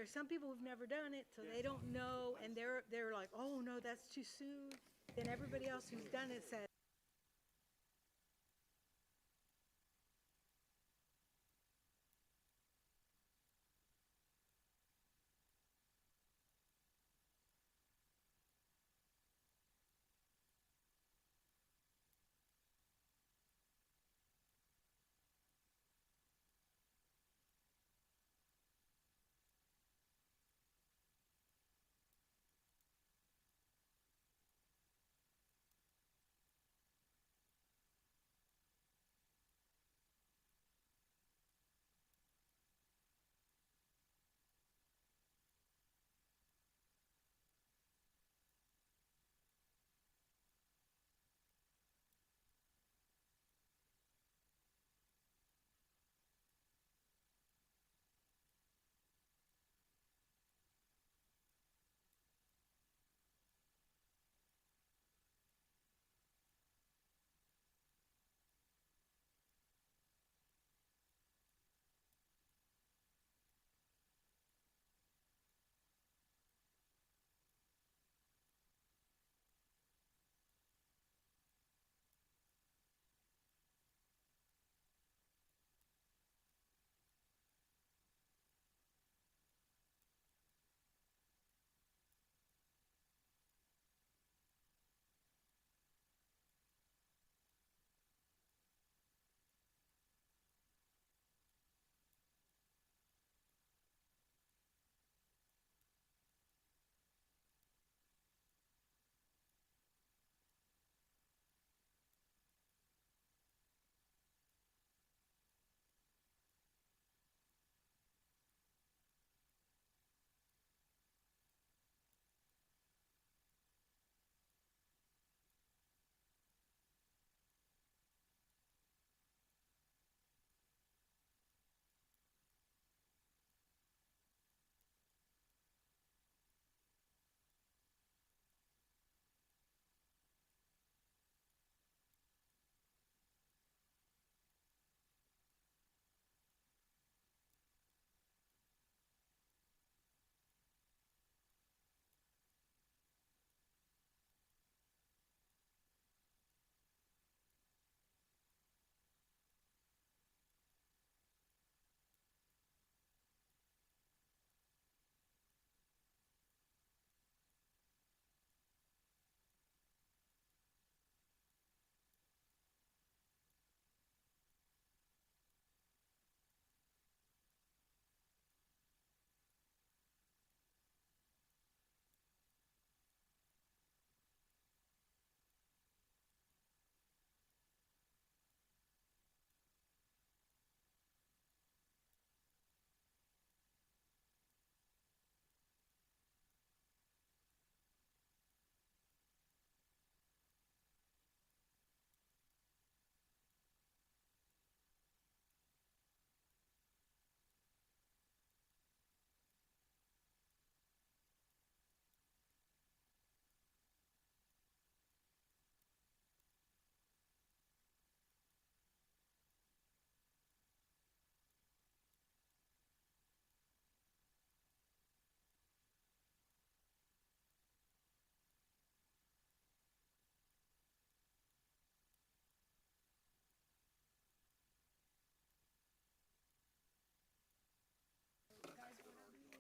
there are some people who've never done it, so they don't know, and they're like, oh, no, that's too soon. Then everybody else who's done it says,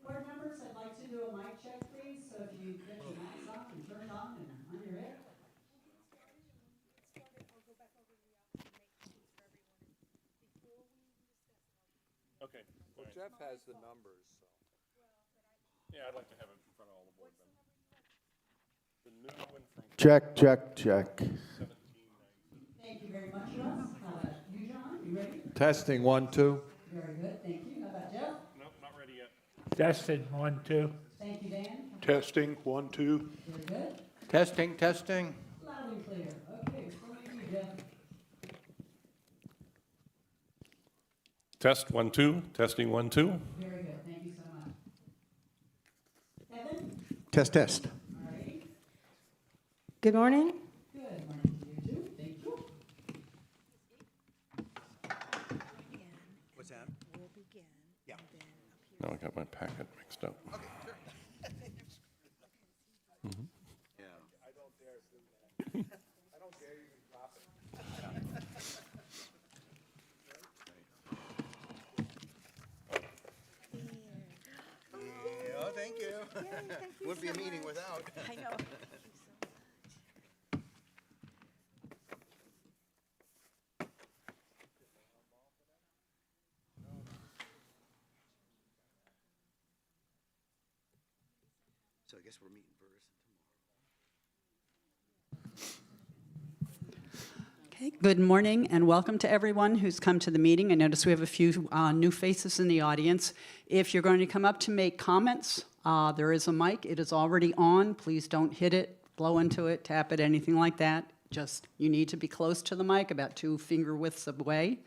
Board members, I'd like to do a mic check, please. So if you get your mics off and turned on and on your head. Okay. Well, Jeff has the numbers, so. Yeah, I'd like to have it in front of all the board members. The new one from Check, check, check. 1790. Thank you very much, Russ. How about you, John? You ready? Testing, 1, 2. Very good, thank you. How about Jeff? Nope, not ready yet. Testing, 1, 2. Thank you, Dan. Testing, 1, 2. Very good. Testing, testing. Loud and clear. Okay, so you, Jeff. Test 1, 2. Testing 1, 2. Very good, thank you so much. Evan? Test, test. All righty. Good morning. Good morning to you too. Thank you. What's that? We'll begin. Yeah. No, I got my packet. mixed up. Oh, thank you. Wouldn't be a meeting without. I know. So I guess we're meeting first. Okay, good morning and welcome to everyone who's come to the meeting. I notice we have a few new faces in the audience. If you're going to come up to make comments, there is a mic. It is already on. Please don't hit it, blow into it, tap it, anything like that. Just, you need to be close to the mic, about 2 finger widths away.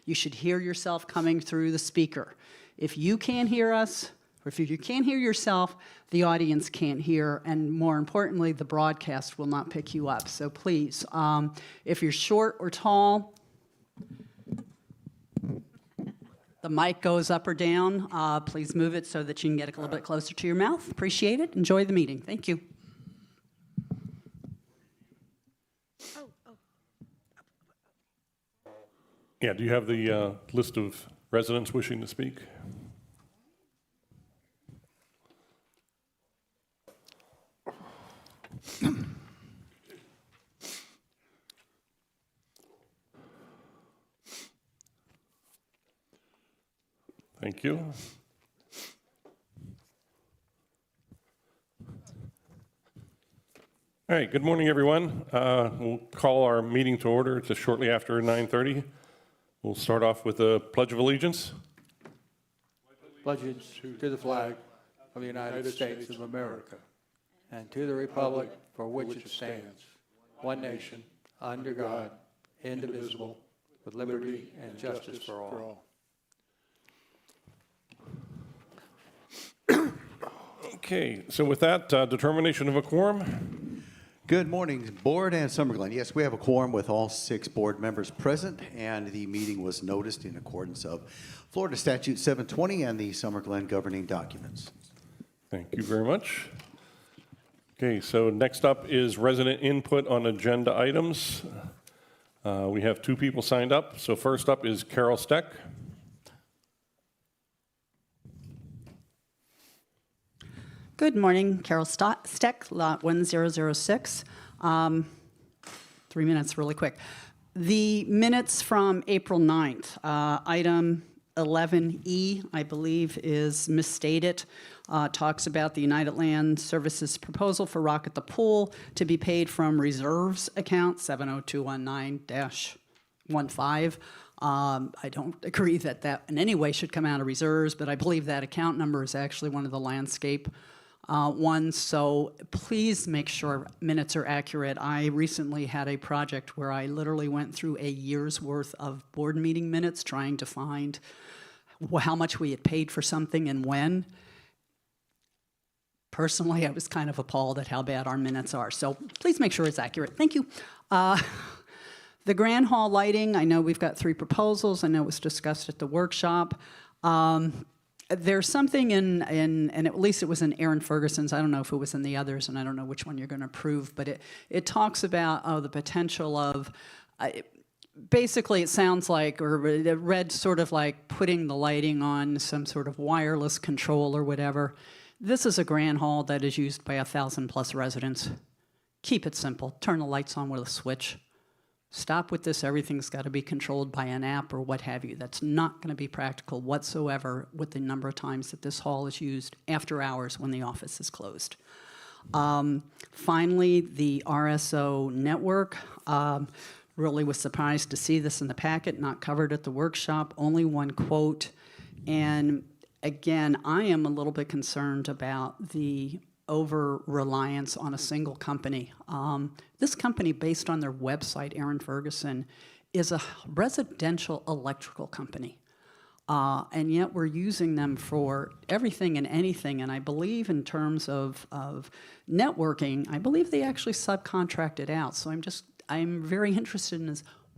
You should hear yourself coming through the speaker. If you can't hear us, or if you can't hear yourself, the audience can't hear, and more importantly, the broadcast will not pick you up. So please, if you're short or tall, the mic goes up or down. Please move it so that you can get a little bit closer to your mouth. Appreciate it. Enjoy the meeting. Thank you. Yeah, do you have the list of residents wishing to speak? Thank you. All right, good morning, everyone. We'll call our meeting to order. It's just shortly after 9:30. We'll start off with a Pledge of Allegiance. Allegiance to the flag of the United States of America and to the republic for which it stands, one nation, under God, indivisible, with liberty and justice for all. Okay, so with that, determination of a quorum. Good morning, Board and Summer Glen. Yes, we have a quorum with all 6 board members present, and the meeting was noticed in accordance of Florida Statute 720 and the Summer Glen governing documents. Thank you very much. Okay, so next up is resident input on agenda items. We have 2 people signed up. So first up is Carol Steck. Good morning, Carol Steck, lot 1006. 3 minutes really quick. The minutes from April 9th, item 11E, I believe, is misstated. Talks about the United Land Services proposal for Rock at the Pool to be paid from reserves account 70219-15. I don't agree that that in any way should come out of reserves, but I believe that account number is actually one of the landscape ones. So please make sure minutes are accurate. I recently had a project where I literally went through a year's worth of board meeting minutes trying to find how much we had paid for something and when. Personally, I was kind of appalled at how bad our minutes are. So please make sure it's accurate. Thank you. The Grand Hall lighting, I know we've got 3 proposals. I know it was discussed at the workshop. There's something in, and at least it was in Aaron Ferguson's, I don't know if it was in the others, and I don't know which one you're going to approve, but it talks about the potential of, basically it sounds like, or it read sort of like putting the lighting on some sort of wireless control or whatever. This is a Grand Hall that is used by 1,000+ residents. Keep it simple. Turn the lights on with a switch. Stop with this, everything's got to be controlled by an app or what have you. That's not going to be practical whatsoever with the number of times that this hall is used after hours when the office is closed. Finally, the RSO network. Really was surprised to see this in the packet, not covered at the workshop, only 1 quote. And again, I am a little bit concerned about the over-reliance on a single company. This company, based on their website, Aaron Ferguson, is a residential electrical company. And yet we're using them for everything and anything. And I believe in terms of networking, I believe they actually subcontract it out. So I'm very interested in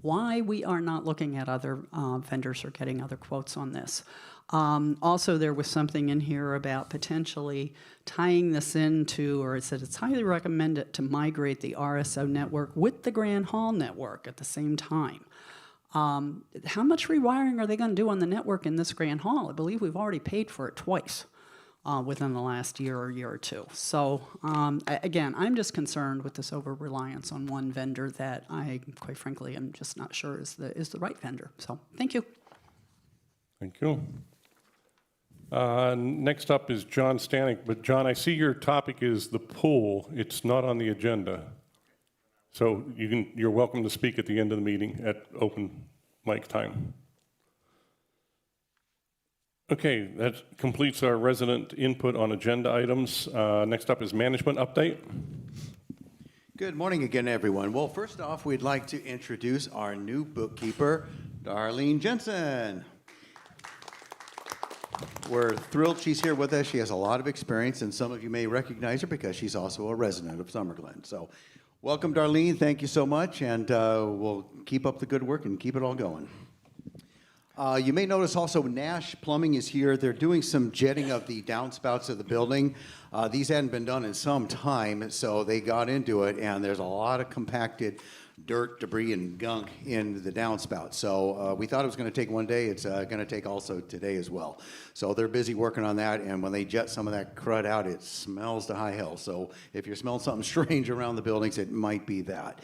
why we are not looking at other vendors or getting other quotes on this. Also, there was something in here about potentially tying this into, or it said it's highly recommended to migrate the RSO network with the Grand Hall network at the same time. How much rewiring are they going to do on the network in this Grand Hall? I believe we've already paid for it twice within the last year or two. So again, I'm just concerned with this over-reliance on one vendor that I, quite frankly, am just not sure is the right vendor. So thank you. Thank you. Next up is John Stanek, but John, I see your topic is the pool. It's not on the agenda. So you're welcome to speak at the end of the meeting at open mic time. Okay, that completes our resident input on agenda items. Next up is management update. Good morning again, everyone. Well, first off, we'd like to introduce our new bookkeeper, Darlene Jensen. We're thrilled she's here with us. She has a lot of experience, and some of you may recognize her because she's also a resident of Summer Glen. So welcome, Darlene. Thank you so much, and we'll keep up the good work and keep it all going. You may notice also Nash Plumbing is here. They're doing some jetting of the downspouts of the building. These hadn't been done in some time, so they got into it, and there's a lot of compacted dirt, debris, and gunk in the downspout. So we thought it was going to take one day. It's going to take also today as well. So they're busy working on that, and when they jet some of that crud out, it smells to high hell. So if you're smelling something strange around the buildings, it might be that.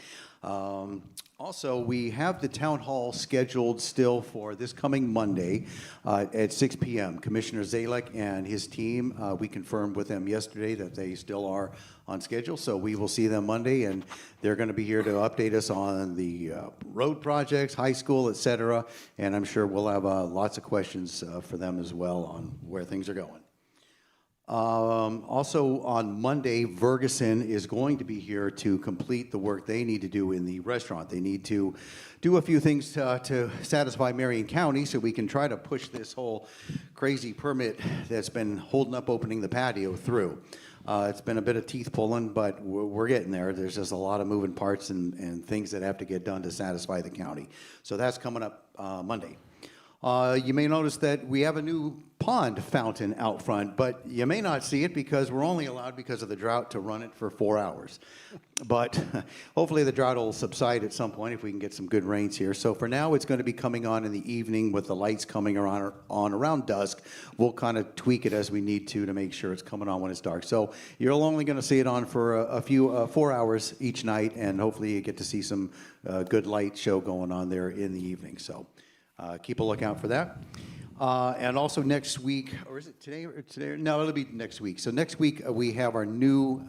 Also, we have the town hall scheduled still for this coming Monday at 6 p.m. Commissioner Zalek and his team, we confirmed with them yesterday that they still are on schedule, so we will see them Monday, and they're going to be here to update us on the road projects, high school, et cetera, and I'm sure we'll have lots of questions for them as well on where things are going. Also on Monday, Ferguson is going to be here to complete the work they need to do in the restaurant. They need to do a few things to satisfy Marion County so we can try to push this whole crazy permit that's been holding up opening the patio through. It's been a bit of teeth pulling, but we're getting there. There's just a lot of moving parts and things that have to get done to satisfy the county. So that's coming up Monday. You may notice that we have a new pond fountain out front, but you may not see it because we're only allowed, because of the drought, to run it for 4 hours. But hopefully the drought will subside at some point if we can get some good rains here. So for now, it's going to be coming on in the evening with the lights coming on around dusk. We'll kind of tweak it as we need to make sure it's coming on when it's dark. So you're only going to see it on for a few 4 hours each night, and hopefully you get to see some good light show going on there in the evening. So keep a lookout for that. And also next week, or is it today? No, it'll be next week. So next week we have our new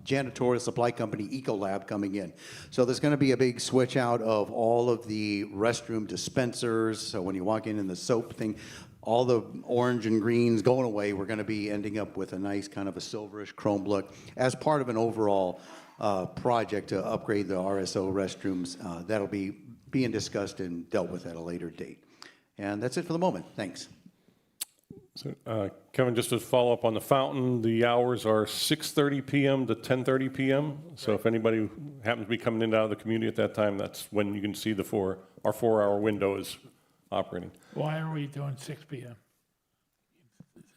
janitorial supply company, Ecolab, coming in. So there's going to be a big switch out of all of the restroom dispensers. So when you walk in the soap thing, all the orange and greens going away. We're going to be ending up with a nice kind of a silverish chrome look as part of an overall project to upgrade the RSO restrooms. That'll be being discussed and dealt with at a later date. And that's it for the moment. Thanks. So, Kevin, just to follow up on the fountain, the hours are 6:30 p.m. to 10:30 p.m. So if anybody happens to be coming in and out of the community at that time, that's when you can see our 4-hour window is operating. Why are we doing 6 p.m.?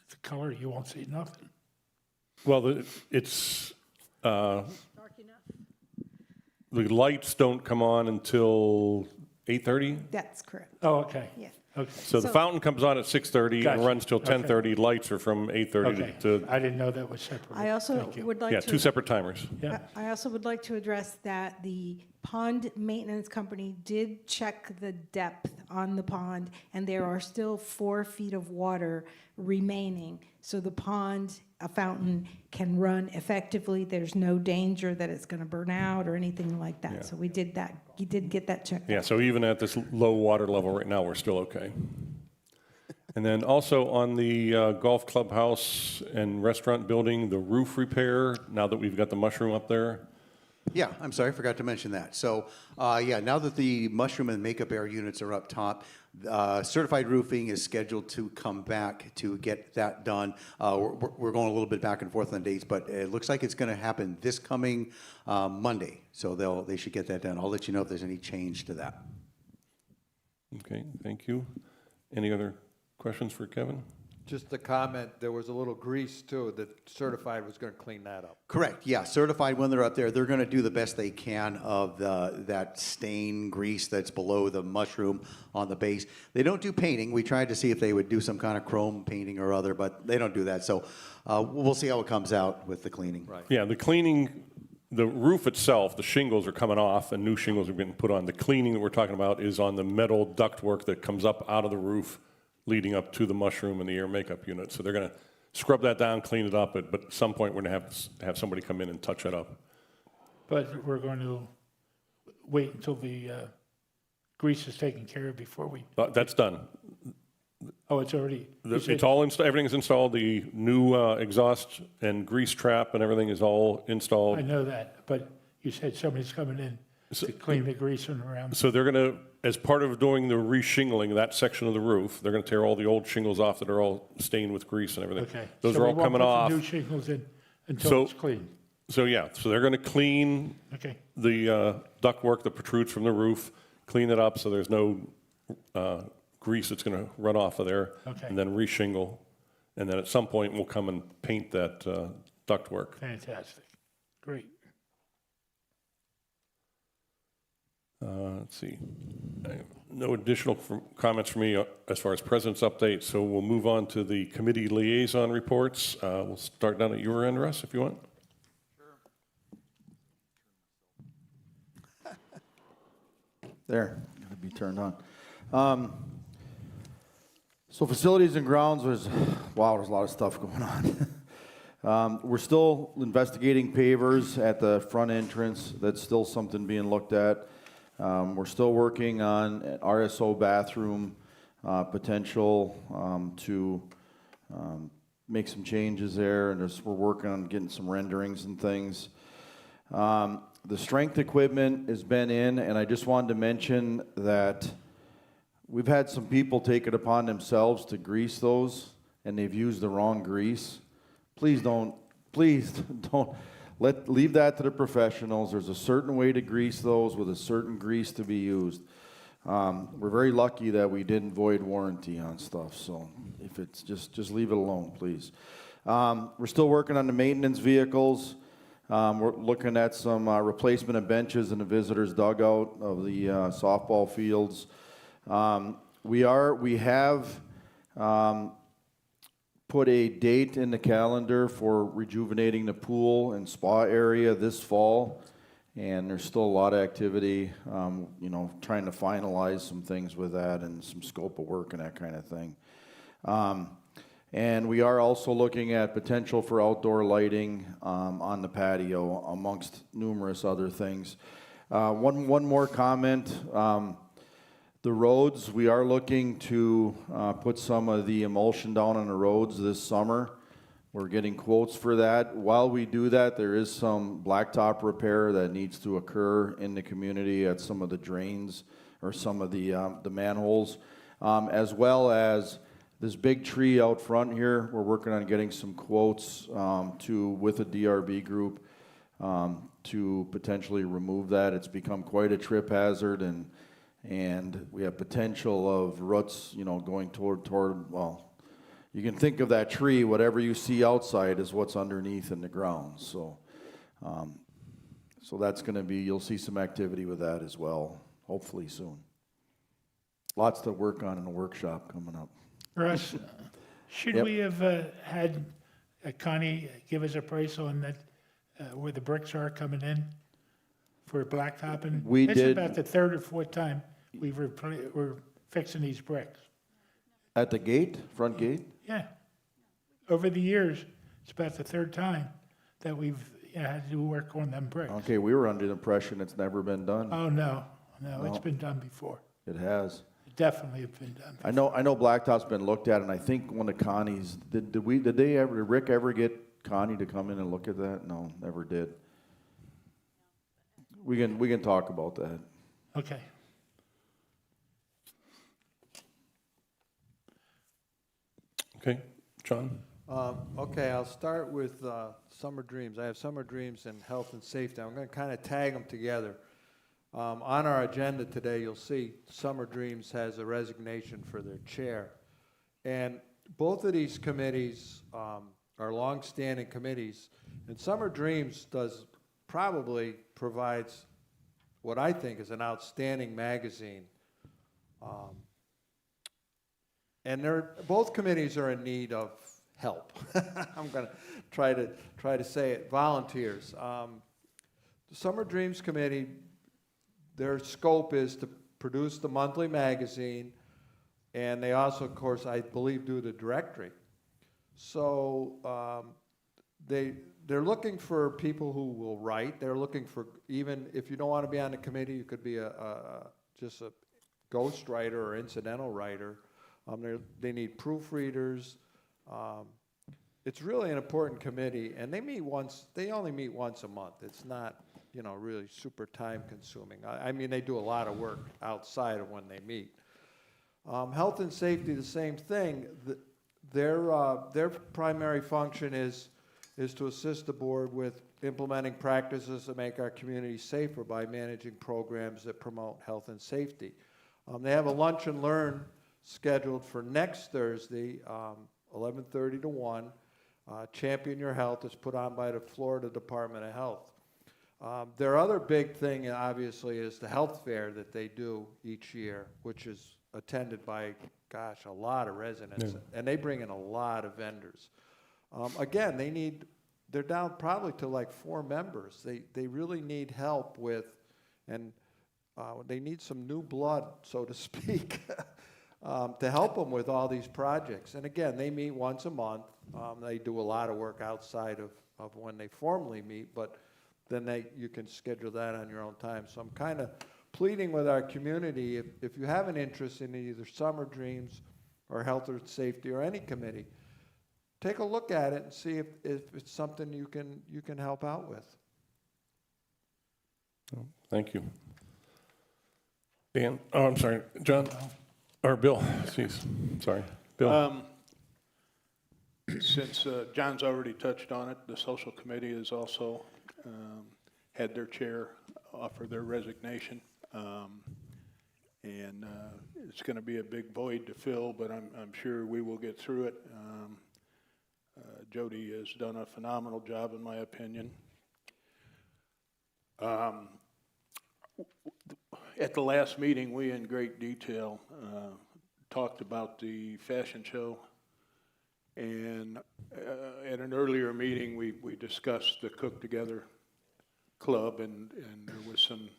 It's a color, you won't see nothing. Well, it's Dark enough? the lights don't come on until 8:30. That's correct. Oh, okay. Yes. Okay. So the fountain comes on at 6:30 Gotcha. and runs till 10:30. Lights are from 8:30 Okay. to, I didn't know that was separate. I also Thank you. would like yeah, to. 2 separate timers. Yeah. I also would like to address that the pond maintenance company did check the depth on the pond, and there are still 4 feet of water remaining. So the pond, a fountain, can run effectively. There's no danger that it's going to burn out or anything like that. Yeah. So we did that. You did get that checked. Yeah, so even at this low water level right now, we're still okay. And then also on the golf clubhouse and restaurant building, the roof repair, now that we've got the mushroom up there. Yeah, I'm sorry, I forgot to mention that. So, yeah, now that the mushroom and makeup air units are up top, certified roofing is scheduled to come back to get that done. We're going a little bit back and forth on dates, but it looks like it's going to happen this coming Monday. So they should get that done. I'll let you know if there's any change to that. Okay, thank you. Any other questions for Kevin? Just a comment, there was a little grease too, that Certified was gonna clean that up. Correct, yeah, certified when they're up there, they're gonna do the best they can of that stain grease that's below the mushroom on the base. They don't do painting, we tried to see if they would do some kind of chrome painting or other, but they don't do that, so we'll see how it comes out with the cleaning. Right. Yeah, the cleaning, the roof itself, the shingles are coming off and new shingles are being put on. The cleaning that we're talking about is on the metal ductwork that comes up out of the roof leading up to the mushroom and the air makeup unit. So they're going to scrub that down, clean it up, but at some point we're going to have somebody come in and touch it up. But we're going to wait until the grease is taken care of before we, That's done. oh, it's already, you said- It's all everything's installed. The new exhaust and grease trap and everything is all installed. I know that, but you said somebody's coming in to clean the grease and around. So they're going to, as part of doing the re-shingling, that section of the roof, they're going to tear all the old shingles off that are all stained with grease and everything. Okay. Those So are we all won't coming put the off. new shingles in until So- it's clean. So yeah, so they're going to clean Okay, the ductwork that protrudes from the roof, clean it up so there's no grease that's going to run off of there. Okay. And then re-shingle. And then at some point, we'll come and paint that ductwork. fantastic. Great. Let's see. No additional comments from me as far as president's update, so we'll move on to the committee liaison reports. We'll start down at your end, Russ, if you want. There, gotta be turned on. So facilities and grounds was, wow, there's a lot of stuff going on. We're still investigating pavers at the front entrance. That's still something being looked at. We're still working on an RSO bathroom potential to make some changes there, and we're working on getting some renderings and things. The strength equipment has been in, and I just wanted to mention that we've had some people take it upon themselves to grease those, and they've used the wrong grease. Please don't leave that to the professionals. There's a certain way to grease those with a certain grease to be used. We're very lucky that we didn't void warranty on stuff, so if it's just leave it alone, please. We're still working on the maintenance vehicles. We're looking at some replacement of benches in the visitors' dugout of the softball fields. We have put a date in the calendar for rejuvenating the pool and spa area this fall, and there's still a lot of activity, trying to finalize some things with that and some scope of work and that kind of thing. And we are also looking at potential for outdoor lighting on the patio, amongst numerous other things. One more comment. The roads, we are looking to put some of the emulsion down on the roads this summer. We're getting quotes for that. While we do that, there is some blacktop repair that needs to occur in the community at some of the drains or some of the manholes, as well as this big tree out front here. We're working on getting some quotes with a DRB group to potentially remove that. It's become quite a trip hazard, and we have potential of roots, going toward, well, you can think of that tree, whatever you see outside is what's underneath in the ground. So that's going to be, you'll see some activity with that as well, hopefully soon. Lots to work on in the workshop coming up. Russ, should Yep. we have had Connie give us a price on that, where the bricks are coming in for blacktopping? We It's did. about the third or fourth time we're fixing these bricks. At the gate, front gate? Yeah. Over the years, it's about the third time that we've had to do work on them bricks. Okay, we were under the impression it's never been done. Oh, no, it's No. been done before. It has. Definitely have been done. I know Blacktop's been looked at, and I think one of Connie's, did Rick ever get Connie to come in and look at that? No, never did. We can talk about that. Okay. Okay, John? Okay, I'll start with summer dreams. I have summer dreams and health and safety. I'm going to kind of tag them together. On our agenda today, you'll see Summer Dreams has a resignation for their chair. And both of these committees are longstanding committees, and Summer Dreams probably provides what I think is an outstanding magazine. And both committees are in need of help. I'm going to try to say it. Volunteers. The Summer Dreams Committee, their scope is to produce the monthly magazine, and they also, of course, I believe, do the directory. So they're looking for people who will write. They're looking for, even if you don't want to be on the committee, you could be just a ghost writer or incidental writer. They need proofreaders. It's really an important committee, and they only meet once a month. It's not, really super time consuming. I mean, they do a lot of work outside of when they meet. Health and safety, the same thing. Their primary function is to assist the board with implementing practices to make our community safer by managing programs that promote health and safety. They have a lunch and learn scheduled for next Thursday, 11:30 to 1. Champion Your Health is put on by the Florida Department of Health. Their other big thing, obviously, is the health fair that they do each year, which is attended by, a lot of residents, and they bring in a lot of vendors. Again, they're down probably to like 4 members. They really need help with, and they need some new blood, so to speak, to help them with all these projects. And again, they meet once a month. They do a lot of work outside of when they formally meet, but then you can schedule that on your own time. So I'm kind of pleading with our community, if you have an interest in either Summer Dreams or Health or Safety or any committee, take a look at it and see if it's something you can help out with. Thank you. Dan, I'm sorry, John, or Bill, jeez, sorry. Bill. Since John's already touched on it, the social committee has also had their chair offer their resignation. And it's going to be a big void to fill, but I'm sure we will get through it. Jody has done a phenomenal job, in my opinion. At the last meeting, we in great detail talked about the fashion show, and at an earlier meeting, we discussed the Cook Together Club, and there was some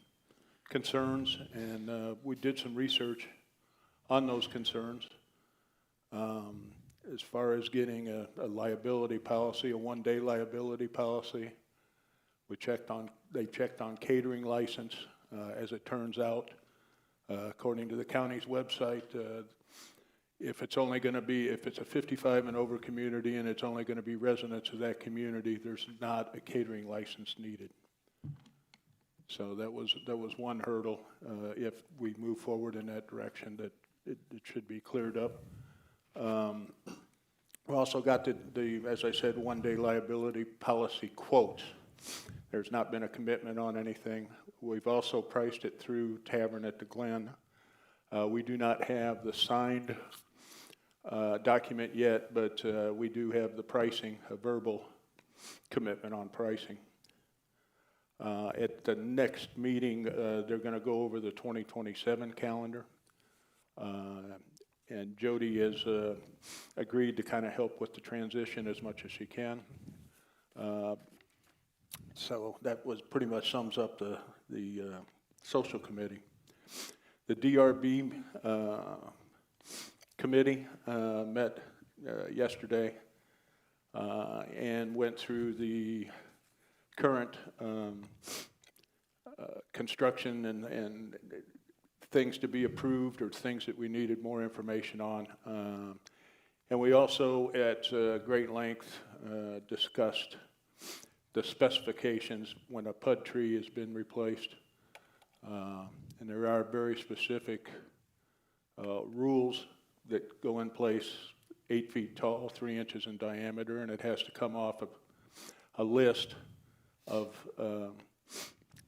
concerns, and we did some research on those concerns. As far as getting a liability policy, a one-day liability policy, they checked on catering license. As it turns out, according to the county's website, if it's a 55 and over community and it's only going to be residents of that community, there's not a catering license needed. So that was one hurdle. If we move forward in that direction, that it should be cleared up. We also got the, as I said, one-day liability policy quote. There's not been a commitment on anything. We've also priced it through Tavern at the Glen. We do not have the signed document yet, but we do have the pricing, a verbal commitment on pricing. At the next meeting, they're going to go over the 2027 calendar. And Jody has agreed to kind of help with the transition as much as she can. So that was pretty much sums up the social committee. The DRB committee met yesterday and went through the current construction and things to be approved or things that we needed more information on. And we also, at great length, discussed the specifications when a PUD tree has been replaced. And there are very specific rules that go in place, 8 feet tall, 3 inches in diameter, and it has to come off of a list of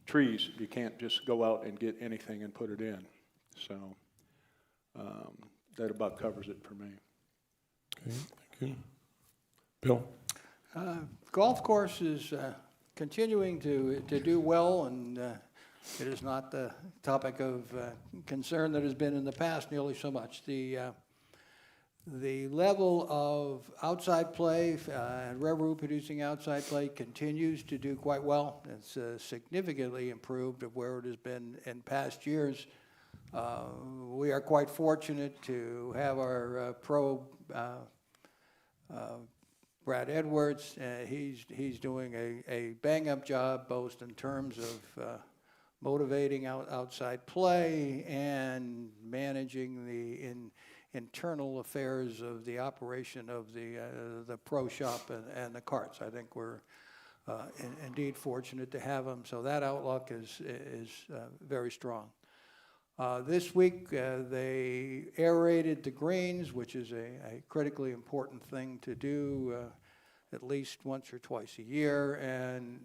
trees. You can't just go out and get anything and put it in. So that about covers it for me. Okay, thank you. Bill? Golf course is continuing to do well, and it is not the topic of concern that has been in the past nearly so much. The level of outside play and railroad producing outside play continues to do quite well. It's significantly improved of where it has been in past years. We are quite fortunate to have our pro Brad Edwards. He's doing a bang-up job both in terms of motivating outside play and managing the internal affairs of the operation of the pro shop and the carts. I think we're indeed fortunate to have him. So that outlook is very strong. This week, they aerated the greens, which is a critically important thing to do at least once or twice a year, and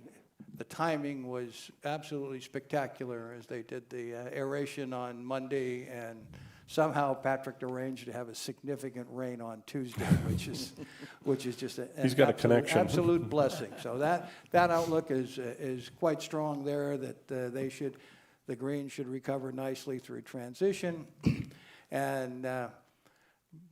the timing was absolutely spectacular as they did the aeration on Monday, and somehow Patrick arranged to have a significant rain on Tuesday, which is just He's got a connection. absolute blessing. So that outlook is quite strong there, that the green should recover nicely through transition. And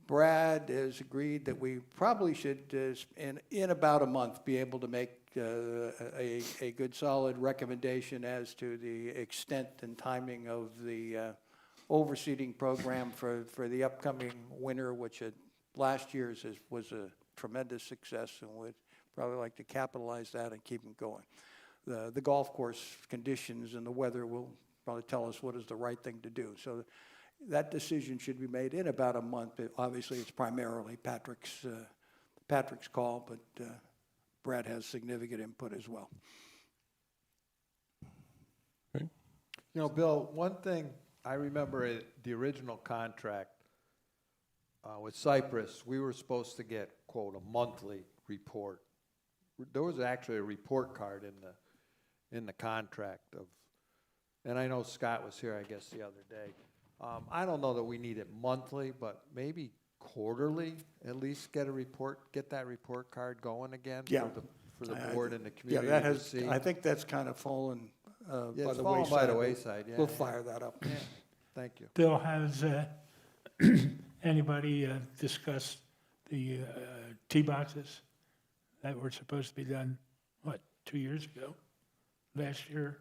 Brad has agreed that we probably should, in about a month, be able to make a good solid recommendation as to the extent and timing of the overseeding program for the upcoming winter, which last year's was a tremendous success, and would probably like to capitalize that and keep it going. The golf course conditions and the weather will probably tell us what is the right thing to do. So that decision should be made in about a month. Obviously, it's primarily Patrick's call, but Brad has significant input as well. Okay. You know, Bill, one thing I remember the original contract with Cypress, we were supposed to get, quote, a monthly report. There was actually a report card in the contract of, and I know Scott was here, I guess, the other day. I don't know that we need it monthly, but maybe quarterly, at least get that report card going again for the board and the community to see. I think that's kind of fallen Yeah, by it's the fallen wayside. by the wayside, yeah. We'll fire that up. Yeah, thank you. Bill, has anybody discussed the tee boxes that were supposed to be done, 2 years ago, last year?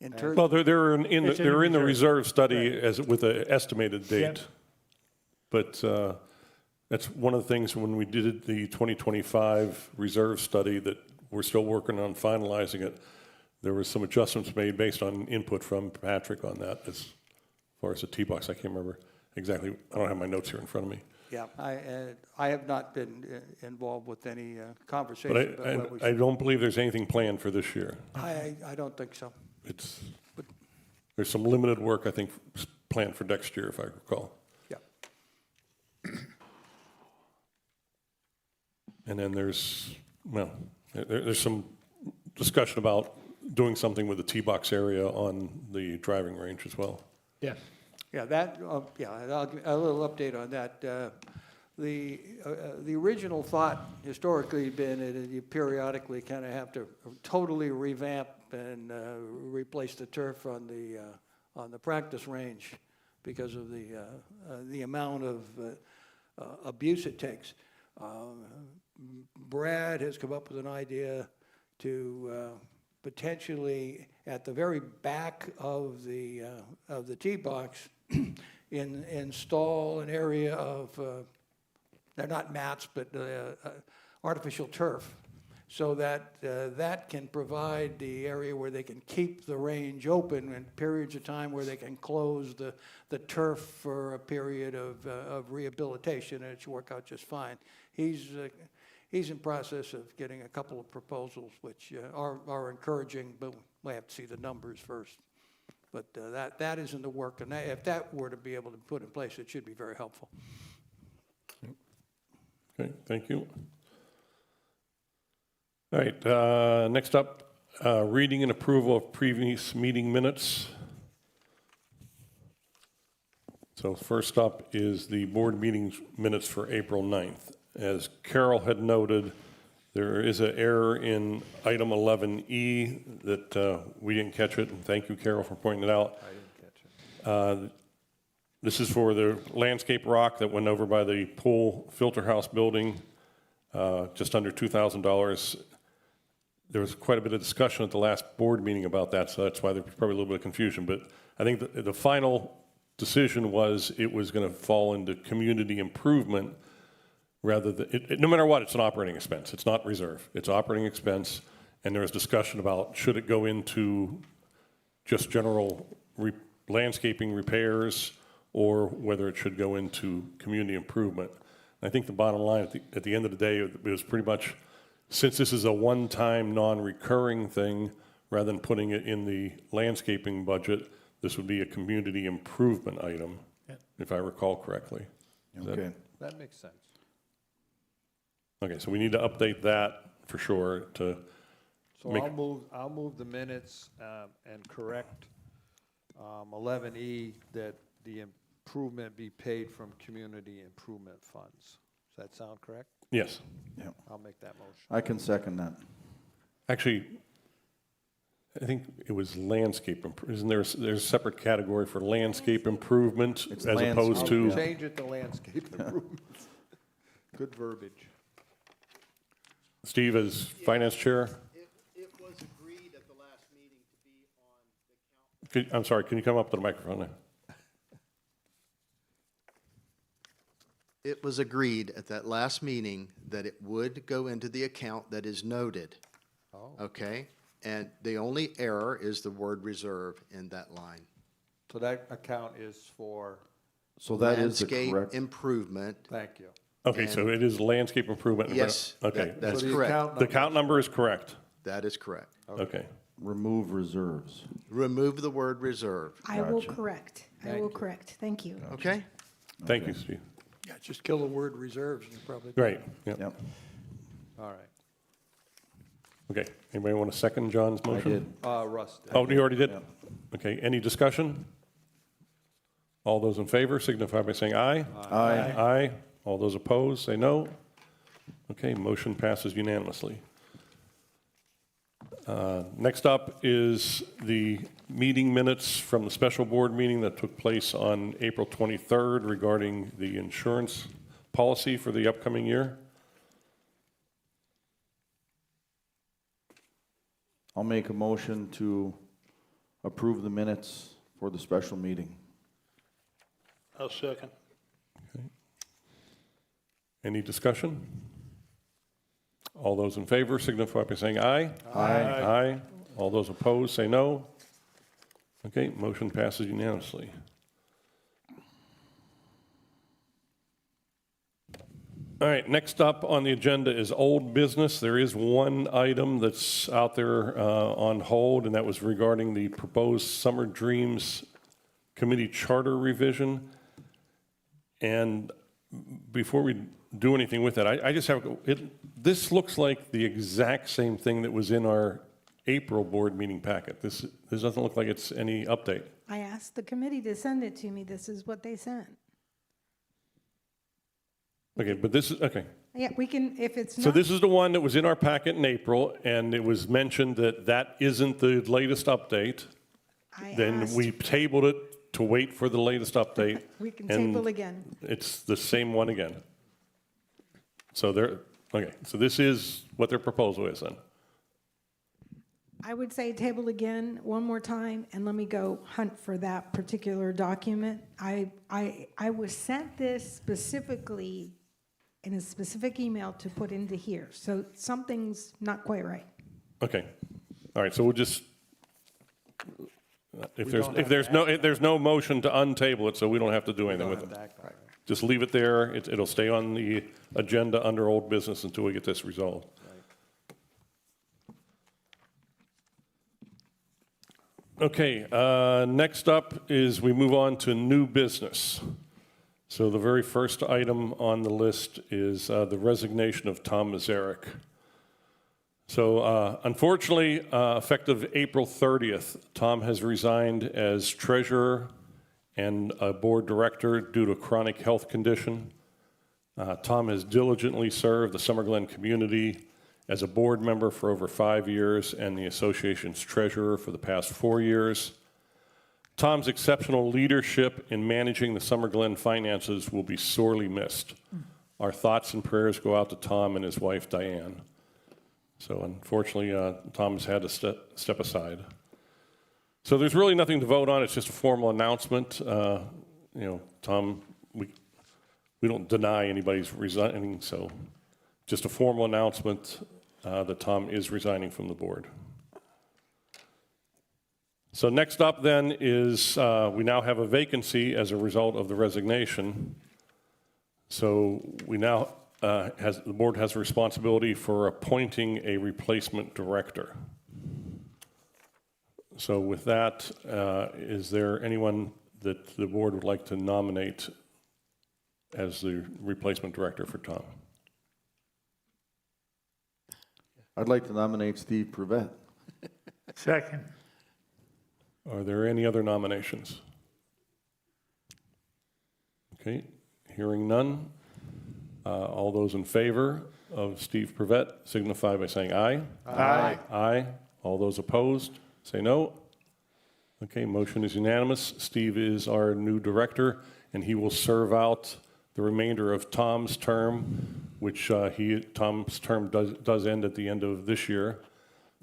In terms, Well, they're in It's in the reserve. reserve study with an estimated date. Yep. But that's one of the things when we did the 2025 reserve study that we're still working on finalizing it. There was some adjustments made based on input from Patrick on that as far as the tee box. I can't remember exactly. I don't have my notes here in front of me. yeah, I have not been involved with any conversation. But about what we I should- don't believe there's anything planned for this year. I don't think so. There's some limited work, I think, planned for next year, if I recall. Yeah. And then there's some discussion about doing something with the tee box area on the driving range as well. Yes. Yeah, I'll give a little update on that. The original thought historically had been that you periodically kind of have to totally revamp and replace the turf on the practice range because of the amount of abuse it takes. Brad has come up with an idea to potentially, at the very back of the tee box, install an area of they're not mats, but artificial turf, so that that can provide the area where they can keep the range open in periods of time where they can close the turf for a period of rehabilitation, and it should work out just fine. He's in process of getting a couple of proposals, which are encouraging, but we have to see the numbers first. But that is in the work, and if that were to be able to put in place, it should be very helpful. Okay, thank you. All right, next up, Reading and approval of previous meeting minutes. So first up is the board meeting minutes for April 9th. As Carol had noted, there is an error in item 11E that we didn't catch it, and thank you, Carol, for pointing it out. I didn't catch it. This is for the landscape rock that went over by the pool filter house building, just under $2,000. There was quite a bit of discussion at the last board meeting about that, so that's why there's probably a little bit of confusion. But I think the final decision was it was going to fall into community improvement rather than, no matter what, it's an operating expense. It's not reserve. It's operating expense, and there was discussion about should it go into just general landscaping repairs or whether it should go into community improvement. I think the bottom line at the end of the day, it was pretty much, since this is a one-time, non-recurring thing, rather than putting it in the landscaping budget, this would be a community improvement item, if I recall correctly. Is that- Okay. That makes sense. Okay, so we need to update that for sure to So make, I'll move the minutes and correct 11E that the improvement be paid from community improvement funds. Does that sound correct? yes. I'll make that motion. I can second that. Actually, I think it was landscape, isn't there, there's a separate category for landscape improvement It's as opposed landscape, to, yeah. Change it to landscape improvements. Good verbiage. Steve as finance chair? It was agreed at the last meeting to be on the I'm sorry, can you come up to the microphone there? It was agreed at that last meeting that it would go into the account that is noted, Oh, okay? And the only error is the word reserve in that line. so that account is for, So that is the Landscape correct, improvement, thank you. Okay, so it is landscape improvement. yes, Okay, that's So the correct. account the number- count number is correct. That is correct. Okay, remove reserves. Remove the word reserve, I will Gotcha. correct. I will correct. Thank you. okay? thank you, Steve. Yeah, just kill the word reserves and you probably. Right, yeah, Yep, All right. okay. Anybody want to second John's I motion? did. Russ did. Oh, you already did? Yeah. Okay, any discussion? All those in favor signify by saying aye. Aye. Aye. All those opposed, say no. Okay, motion passes unanimously. Next up is the meeting minutes from the special board meeting that took place on April 23rd regarding the insurance policy for the upcoming year. I'll make a motion to approve the minutes for the special meeting. I'll second. Any discussion? All those in favor signify by saying aye. Aye. Aye. All those opposed, say no. Okay, motion passes unanimously. All right, next up on the agenda is old business. There is one item that's out there on hold, and that was regarding the proposed Summer Dreams Committee charter revision. And before we do anything with that, I just have, this looks like the exact same thing that was in our April board meeting packet. This doesn't look like it's any update. I asked the committee to send it to me. This is what they sent. Okay, but this is, okay. Yeah, we can, if it's So not, this is the one that was in our packet in April, and it was mentioned that that isn't the latest update. I Then asked, we tabled it to wait for the latest update. we can and table again. It's the same one again. So okay, so this is what their proposal is then. I would say table again one more time, and let me go hunt for that particular document. I was sent this specifically in a specific email to put into here, so something's not quite right. Okay, all right, so we'll just, if there's no motion to untable it, so we don't have to do anything with it. Just leave it there, it'll stay on the agenda under old business until we get this resolved. Okay, next up is we move on to new business. So the very first item on the list is the resignation of Tom Mazzarek. So unfortunately, effective April 30th, Tom has resigned as treasurer and a board director due to a chronic health condition. Tom has diligently served the Summer Glen community as a board member for over 5 years and the association's treasurer for the past 4 years. Tom's exceptional leadership in managing the Summer Glen finances will be sorely missed. Our thoughts and prayers go out to Tom and his wife, Diane. So unfortunately, Tom's had to step aside. So there's really nothing to vote on. It's just a formal announcement. Tom, we don't deny anybody's resigning, so just a formal announcement that Tom is resigning from the board. So next up then is we now have a vacancy as a result of the resignation. So we now, the board has a responsibility for appointing a replacement director. So with that, is there anyone that the board would like to nominate as the replacement director for Tom? I'd like to nominate Steve Prevet. Second. Are there any other nominations? Okay, hearing none. All those in favor of Steve Prevet signify by saying aye. Aye. Aye. All those opposed, say no. Okay, motion is unanimous. Steve is our new director, and he will serve out the remainder of Tom's term, which Tom's term does end at the end of this year.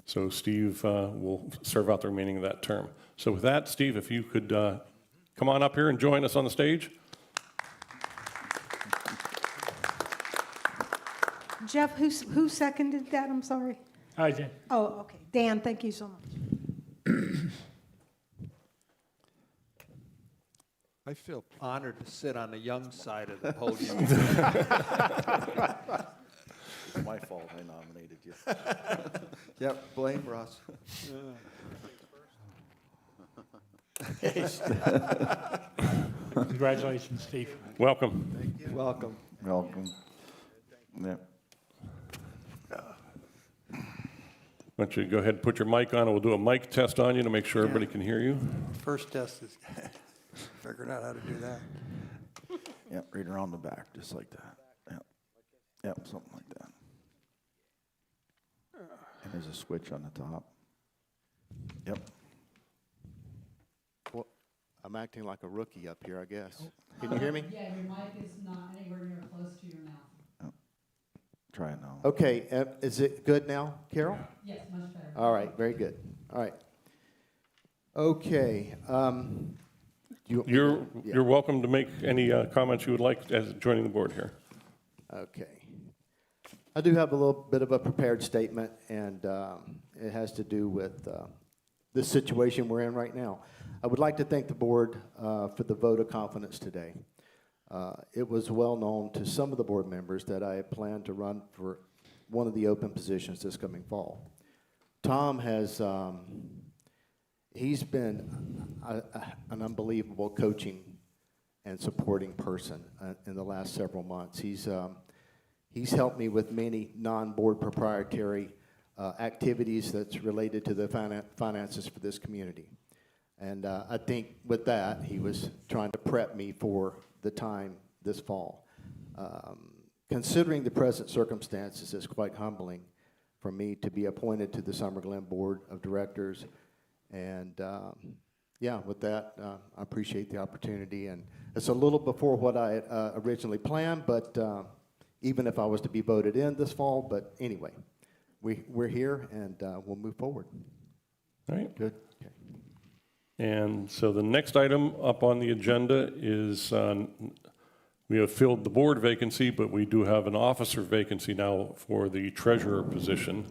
So Steve will serve out the remaining of that term. So with that, Steve, if you could come on up here and join us on the stage. Jeff, who seconded that? I'm sorry. I did. Oh, okay. Dan, thank you so much. I feel honored to sit on the young side of the podium. It's my fault I nominated you. Yep, blame Russ. Congratulations, Steve. Welcome. Welcome. Welcome. Yeah. Why don't you go ahead and put your mic on, and we'll do a mic test on you to make sure everybody can hear you. First test is, figured out how to do that. Yep, right around the back, just like that. Yep. Yep, something like that. And there's a switch on the top. Yep. Well, I'm acting like a rookie up here, I guess. Can you hear me? Yeah, your mic is not anywhere near close to your mouth. Try it now. Okay, is it good now, Carol? Yes, much better. All right, very good. All right. Okay. You're welcome to make any comments you would like as joining the board here. Okay. I do have a little bit of a prepared statement, and it has to do with the situation we're in right now. I would like to thank the board for the vote of confidence today. It was well known to some of the board members that I had planned to run for one of the open positions this coming fall. Tom has, he's been an unbelievable coaching and supporting person in the last several months. He's helped me with many non-board proprietary activities that's related to the finances for this community. And I think with that, he was trying to prep me for the time this fall. Considering the present circumstances, it's quite humbling for me to be appointed to the Summer Glen Board of Directors. And yeah, with that, I appreciate the opportunity. And it's a little before what I had originally planned, but even if I was to be voted in this fall, but anyway, we're here and we'll move forward. All right. Good. Okay. And so the next item up on the agenda is we have filled the board vacancy, but we do have an officer vacancy now for the treasurer position.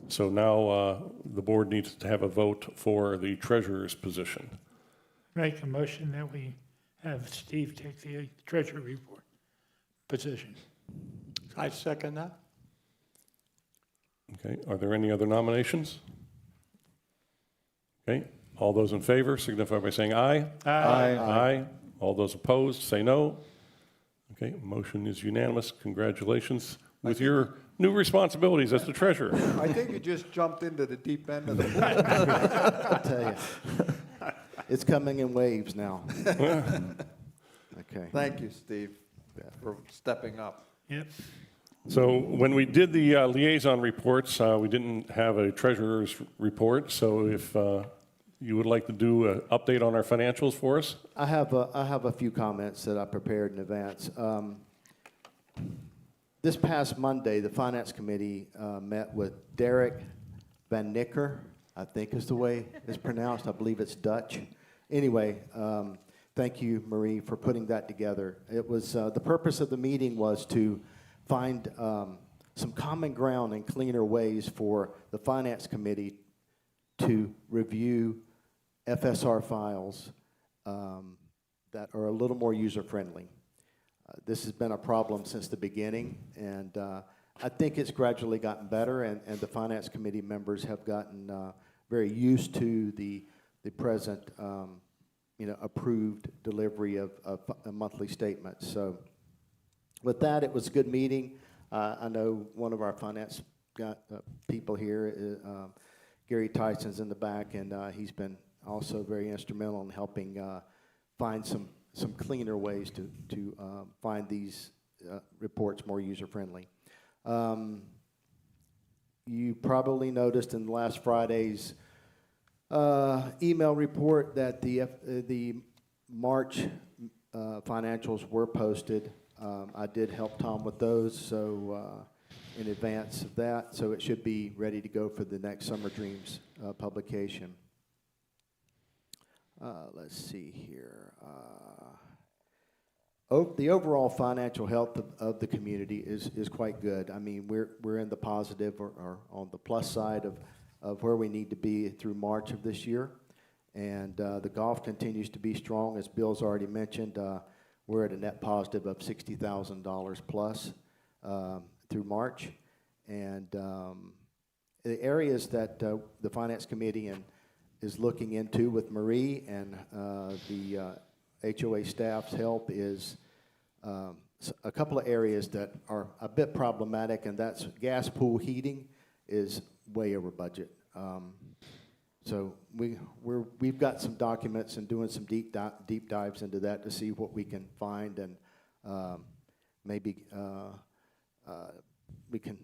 So now the board needs to have a vote for the treasurer's position. Make a motion that we have Steve take the treasurer report position. I second that. Okay, are there any other nominations? Okay, all those in favor signify by saying aye. Aye. Aye. All those opposed, say no. Okay, motion is unanimous. Congratulations. With your new responsibilities as the treasurer. I think you just jumped into the deep end of the pool. I tell you, it's coming in waves now. Okay. Thank you, Steve, for stepping up. Yep. So when we did the liaison reports, we didn't have a treasurer's report. So if you would like to do an update on our financials for us? I have a few comments that I prepared in advance. This past Monday, the Finance Committee met with Derek Van Nicker, I think is the way it's pronounced. I believe it's Dutch. Anyway, thank you, Marie, for putting that together. It was the purpose of the meeting was to find some common ground and cleaner ways for the Finance Committee to review FSR files that are a little more user-friendly. This has been a problem since the beginning, and I think it's gradually gotten better, and the Finance Committee members have gotten very used to the present approved delivery of monthly statements. So with that, it was a good meeting. I know one of our finance people here, Gary Tyson's in the back, and he's been also very instrumental in helping find some cleaner ways to find these reports more user-friendly. You probably noticed in last Friday's email report that the March financials were posted. I did help Tom with those, so in advance of that, so it should be ready to go for the next Summer Dreams publication. Let's see here. The overall financial health of the community is quite good. I mean, we're in the positive or on the plus side of where we need to be through March of this year. And the golf continues to be strong. As Bill's already mentioned, we're at a net positive of $60,000 plus through March. And the areas that the Finance Committee is looking into with Marie and the HOA staff's help is a couple of areas that are a bit problematic, and that's gas pool heating is way over budget. So we've got some documents and doing some deep dives into that to see what we can find, and maybe we can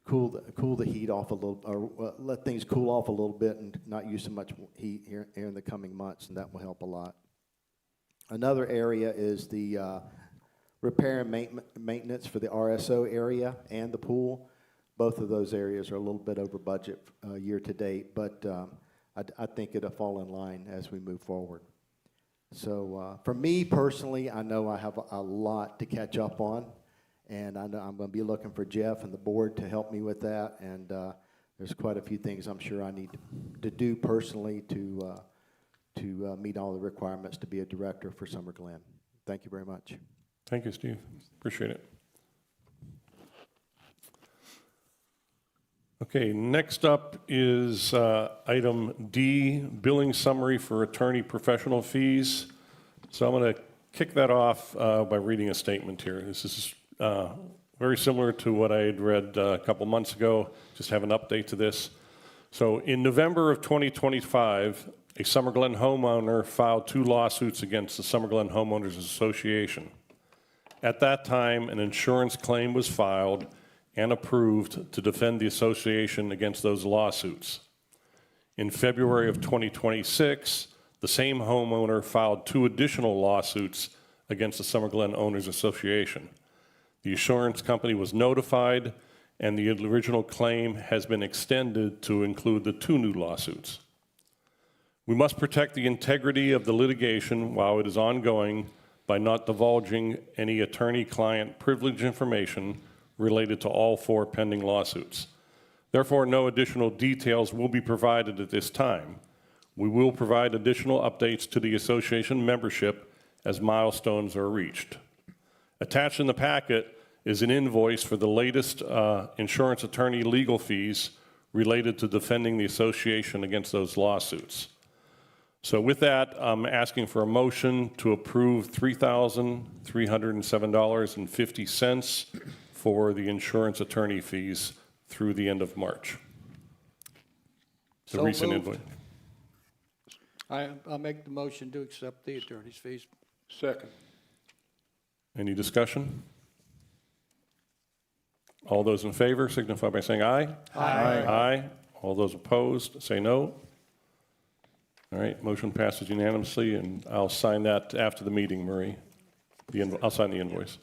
cool the heat off a little, or let things cool off a little bit and not use so much heat here in the coming months, and that will help a lot. Another area is the repair and maintenance for the RSO area and the pool. Both of those areas are a little bit over budget year to date, but I think it'll fall in line as we move forward. So for me personally, I know I have a lot to catch up on, and I know I'm going to be looking for Jeff and the board to help me with that, and there's quite a few things I'm sure I need to do personally to meet all the requirements to be a director for Summer Glen. Thank you very much. Thank you, Steve. Appreciate it. Okay, next up is item D, billing summary for attorney professional fees. So I'm going to kick that off by reading a statement here. This is very similar to what I had read a couple months ago. Just have an update to this. So in November of 2025, a Summer Glen homeowner filed 2 lawsuits against the Summer Glen Homeowners Association. At that time, an insurance claim was filed and approved to defend the association against those lawsuits. In February of 2026, the same homeowner filed 2 additional lawsuits against the Summer Glen Owners Association. The insurance company was notified, and the original claim has been extended to include the 2 new lawsuits. We must protect the integrity of the litigation while it is ongoing by not divulging any attorney-client privilege information related to all 4 pending lawsuits. Therefore, no additional details will be provided at this time. We will provide additional updates to the association membership as milestones are reached. Attached in the packet is an invoice for the latest insurance attorney legal fees related to defending the association against those lawsuits. So with that, I'm asking for a motion to approve $3,307.50 for the insurance attorney fees through the end of March. The So recent moved. invoice. I'll make the motion to accept the attorney's fees. Second. Any discussion? All those in favor signify by saying aye. Aye. Aye. All those opposed, say no. All right, motion passes unanimously, and I'll sign that after the meeting, Marie. I'll sign the invoice.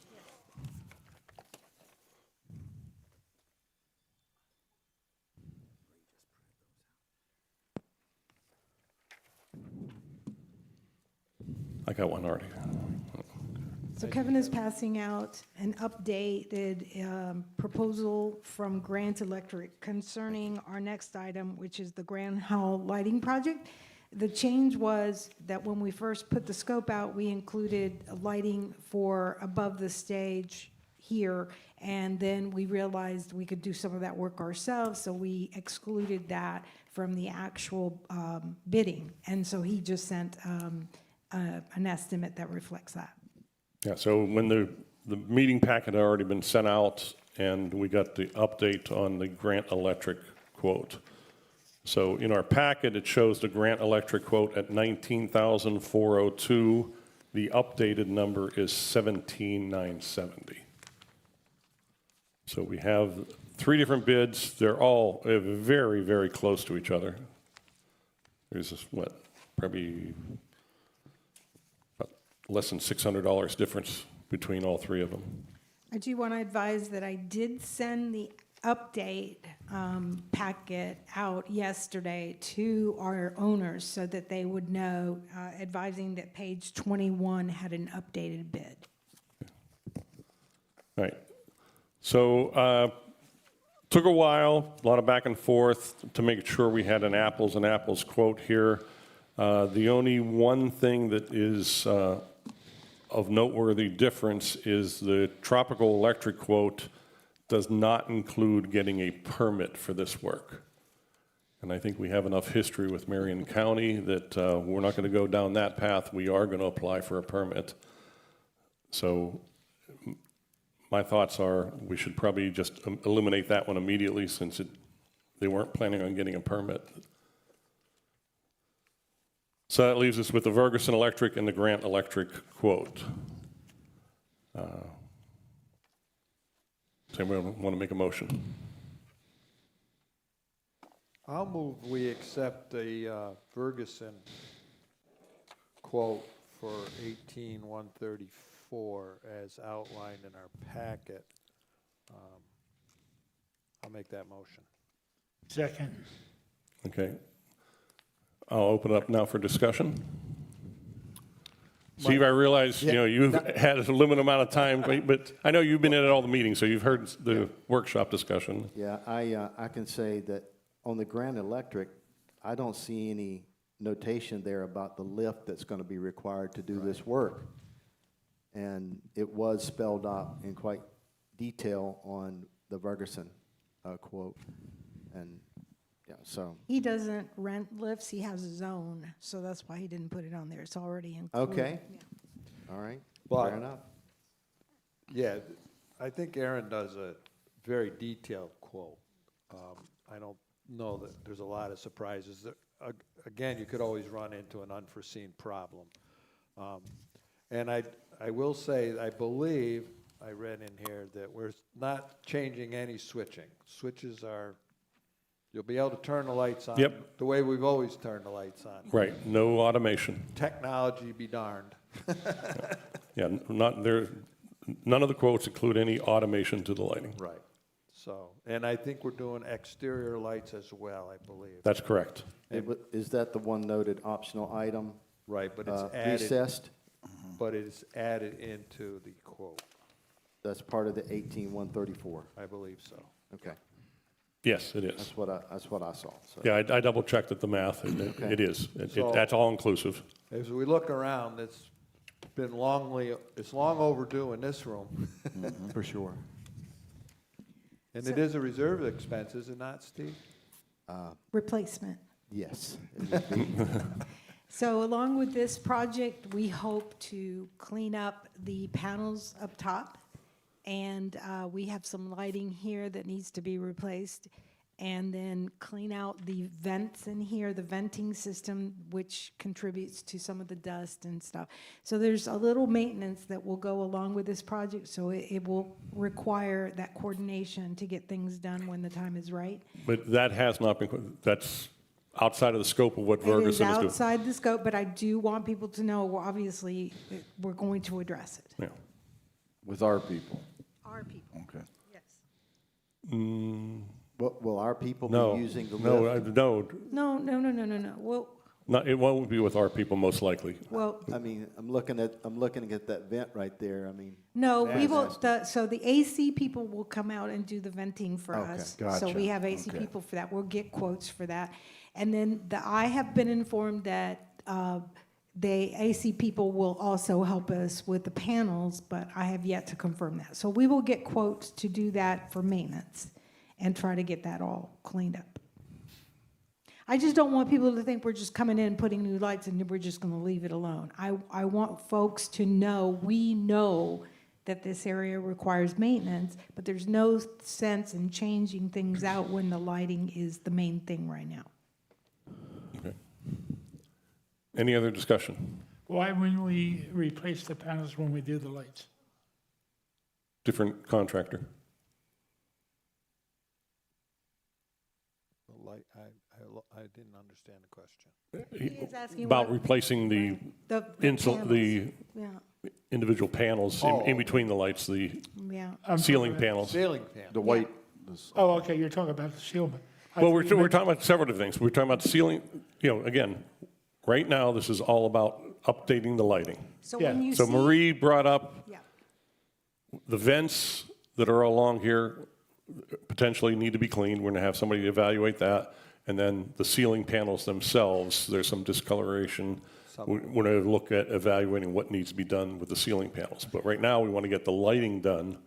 I got one already. So Kevin is passing out an updated proposal from Grant Electric concerning our next item, which is the Grand Hall Lighting Project. The change was that when we first put the scope out, we included lighting for above the stage here, and then we realized we could do some of that work ourselves, so we excluded that from the actual bidding. And so he just sent an estimate that reflects that. Yeah, so when the meeting packet had already been sent out, and we got the update on the Grant Electric quote. So in our packet, it shows the Grant Electric quote at $19,402. The updated number is $17,970. So we have 3 different bids. They're all very, very close to each other. There's this, probably about less than $600 difference between all 3 of them. I do want to advise that I did send the update packet out yesterday to our owners so that they would know, advising that page 21 had an updated bid. All right. So took a while, a lot of back and forth to make sure we had an apples and apples quote here. The only one thing that is of noteworthy difference is the Tropical Electric quote does not include getting a permit for this work. And I think we have enough history with Marion County that we're not going to go down that path. We are going to apply for a permit. So my thoughts are we should probably just eliminate that one immediately since they weren't planning on getting a permit. So that leaves us with the Ferguson Electric and the Grant Electric quote. Does anyone want to make a motion? I'll move we accept the Ferguson quote for 18,134 as outlined in our packet. I'll make that motion. Second. Okay. I'll open it up now for discussion. Steve, I realize, you've had a limited amount of time, but I know you've been in at all the meetings, so you've heard the workshop discussion. Yeah, I can say that on the Grand Electric, I don't see any notation there about the lift that's going to be required to do this work. And it was spelled out in quite detail on the Ferguson quote. And yeah, so. He doesn't rent lifts, he has his own, so that's why he didn't put it on there. It's already included. Okay. Yeah. All right, Well, fair enough. Yeah, I think Aaron does a very detailed quote. I don't know that there's a lot of surprises. Again, you could always run into an unforeseen problem. And I will say, I believe, I read in here that we're not changing any switching. Switches are, you'll be able to turn the lights on. Yep. The way we've always turned the lights on. Right, no automation. Technology be darned. Yeah, none of the quotes include any automation to the lighting. Right. So, and I think we're doing exterior lights as well, I believe. That's correct. Is that the one noted optional item? Right, but it's added, Recessed? but it's added into the quote. That's part of the 18,134. I believe so. Okay, Yes, it is. that's what I saw. So. Yeah, I double checked at the math. It is. So- That's all inclusive. As we look around, it's long overdue in this room. For sure. And it is a reserve expense, is it not, Steve? Replacement. Yes. it would be. So along with this project, we hope to clean up the panels up top And we have some lighting here that needs to be replaced. And then clean out the vents in here, the venting system, which contributes to some of the dust and stuff. So there's a little maintenance that will go along with this project, so it will require that coordination to get things done when the time is right. But that has not been, that's outside of the scope of what It is Ferguson is doing. outside the scope, but I do want people to know, well, obviously, we're going to address it. Yeah. With our people. Our people, Okay. yes. Will our people be No, using the no, lift? no, No. Well, not, it won't be with our people, most likely. well, I mean, I'm looking at that vent right there. I mean, no, we will, Fantastic. so the AC people will come out and do the venting for Okay, us. So we gotcha. have AC Okay. people for that. We'll get quotes for that. And then I have been informed that the AC people will also help us with the panels, but I have yet to confirm that. So we will get quotes to do that for maintenance and try to get that all cleaned up. I just don't want people to think we're just coming in and putting new lights and we're just gonna leave it alone. I want folks to know, we know that this area requires maintenance, but there's no sense in changing things out when the lighting is the main thing right now. Okay. Any other discussion? Why wouldn't we replace the panels when we do the lights? Different contractor? The light, I didn't understand the question. He is asking About what- replacing the The the Yeah, individual panels in between the lights, the yeah. I'm ceiling talking about- panels. Ceiling fan. The white, Oh, okay, you're talking about the seal. Well, we're talking about several different things. We're talking about ceiling, again, right now, this is all about updating the lighting. So Yeah. when you So see. Marie brought up Yeah, the vents that are along here potentially need to be cleaned. We're going to have somebody evaluate that. And then the ceiling panels themselves, there's some discoloration. We're going to look at evaluating what needs to be done with the ceiling panels. But right now, we want to get the lighting done,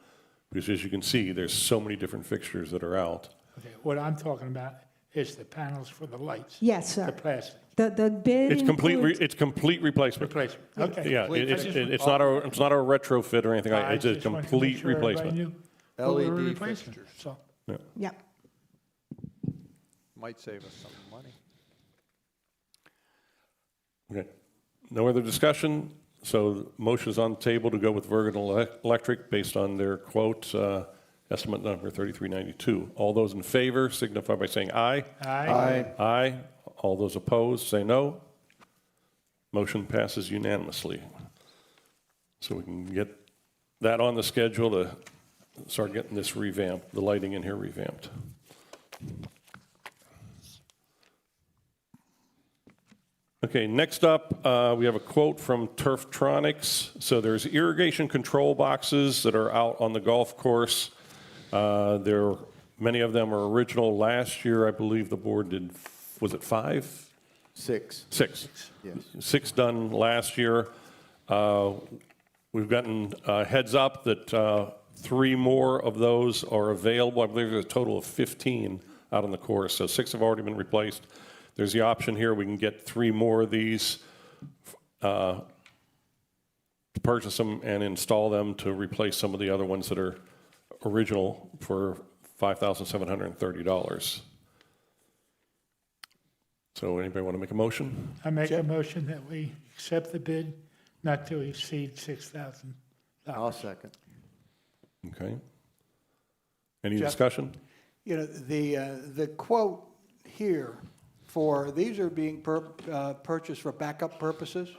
because as you can see, there's so many different fixtures that are out. Okay, what I'm talking about is the panels for the lights. Yes, sir. The plastic The bid It's complete, includes- it's complete replacement. replacement, okay. Yeah, I just- it's not a retrofit or anything. I It's a just wanted to make complete sure everybody replacement. knew what we were LED replacing, fixtures. so. Yeah. Might save us some money. Okay. No other discussion? So the motion's on the table to go with Bergen Electric based on their quote, estimate number 3392. All those in favor signify by saying aye. Aye. Aye. All those opposed, say no. Motion passes unanimously. So we can get that on the schedule to start getting this revamped, the lighting in here revamped. Okay, next up, we have a quote from Turftronics. So there's irrigation control boxes that are out on the golf course. Many of them are original. Last year, I believe the board did, was it 5? 6. 6. Yes. 6 done last year. We've gotten heads up that 3 more of those are available. I believe there's a total of 15 out on the course, so 6 have already been replaced. There's the option here, we can get 3 more of these, to purchase them and install them to replace some of the other ones that are original for $5,730. So anybody want to make a motion? I make a motion that we accept the bid not to exceed $6,000. I'll second. Okay. Any Jeff? discussion? You know, the quote here for, these are being purchased for backup purposes?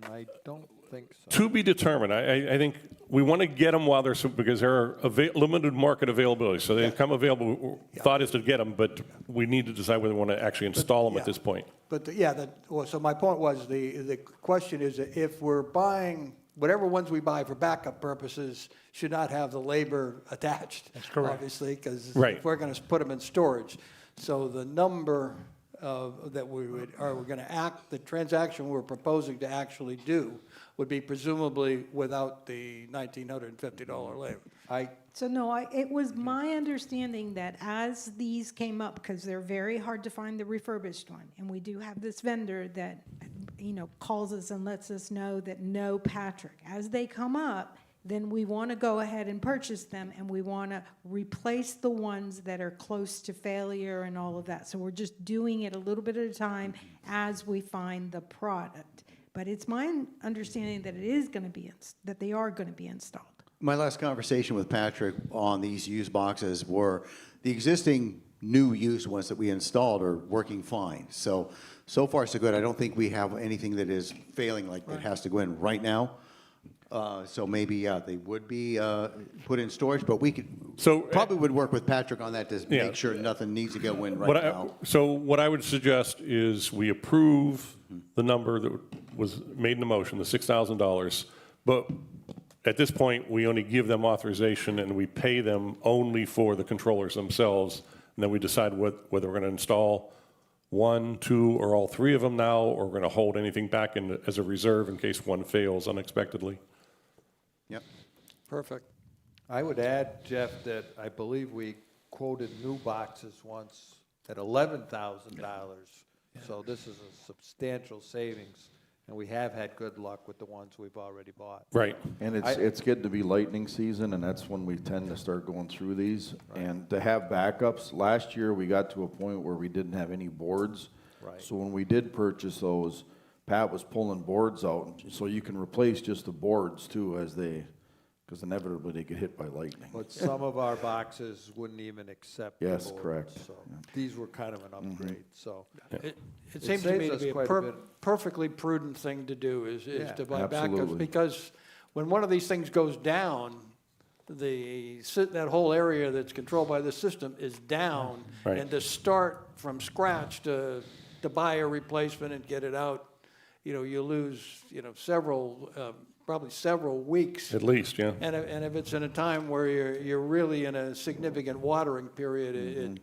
I don't think so. To be determined. I think we want to get them while they're, because there are limited market availability. So they come available, thought is to get them, but we need to decide whether we want to actually install them at yeah. this point. But, so my point was, the question is, that if we're buying, whatever ones we buy for backup purposes should not have the labor attached. That's correct. Obviously, because Right. if we're going to put them in storage. So the number that we're going to act, the transaction we're proposing to actually do would be presumably without the $1,950 labor. So no, it was my understanding that as these came up, because they're very hard to find the refurbished one, and we do have this vendor that, calls us and lets us know that no, Patrick, as they come up, then we want to go ahead and purchase them, and we want to replace the ones that are close to failure and all of that. So we're just doing it a little bit at a time as we find the product. But it's my understanding that it is going to be, that they are going to be installed. My last conversation with Patrick on these used boxes were the existing new used ones that we installed are working fine. So far so good. I don't think we have anything that is failing like that has to go in right now. So maybe, yeah, they would be put in storage, but we could, probably would work with Patrick on that to Yeah. make sure nothing needs to go in right now. So what I would suggest is we approve the number that was made in the motion, the $6,000, but at this point, we only give them authorization and we pay them only for the controllers themselves, and then we decide whether we're going to install 1, 2, or all 3 of them now, or we're going to hold anything back as a reserve in case one fails unexpectedly. Yep. Perfect. I would add, Jeff, that I believe we quoted new boxes once at $11,000. So this is a substantial savings, and we have had good luck with the ones we've already bought. Right. And it's getting to be lightning season, and that's when we tend to start going through these. And to have backups, last year we got to a point where we didn't have any boards. Right. So when we did purchase those, Pat was pulling boards out, so you can replace just the boards too because inevitably they get hit by lightning. But some of our boxes wouldn't even accept the Yes, boards, correct. So these were kind of an upgrade, so. It seems to me saves to us be a quite a bit. perfectly prudent thing to do is Yeah. to buy Absolutely. backups, because when one of these things goes down, that whole area that's controlled by the system is down. Right. And to start from scratch to buy a replacement and get it out, you lose, probably several weeks. At least, yeah. And if it's in a time where you're really in a significant watering period,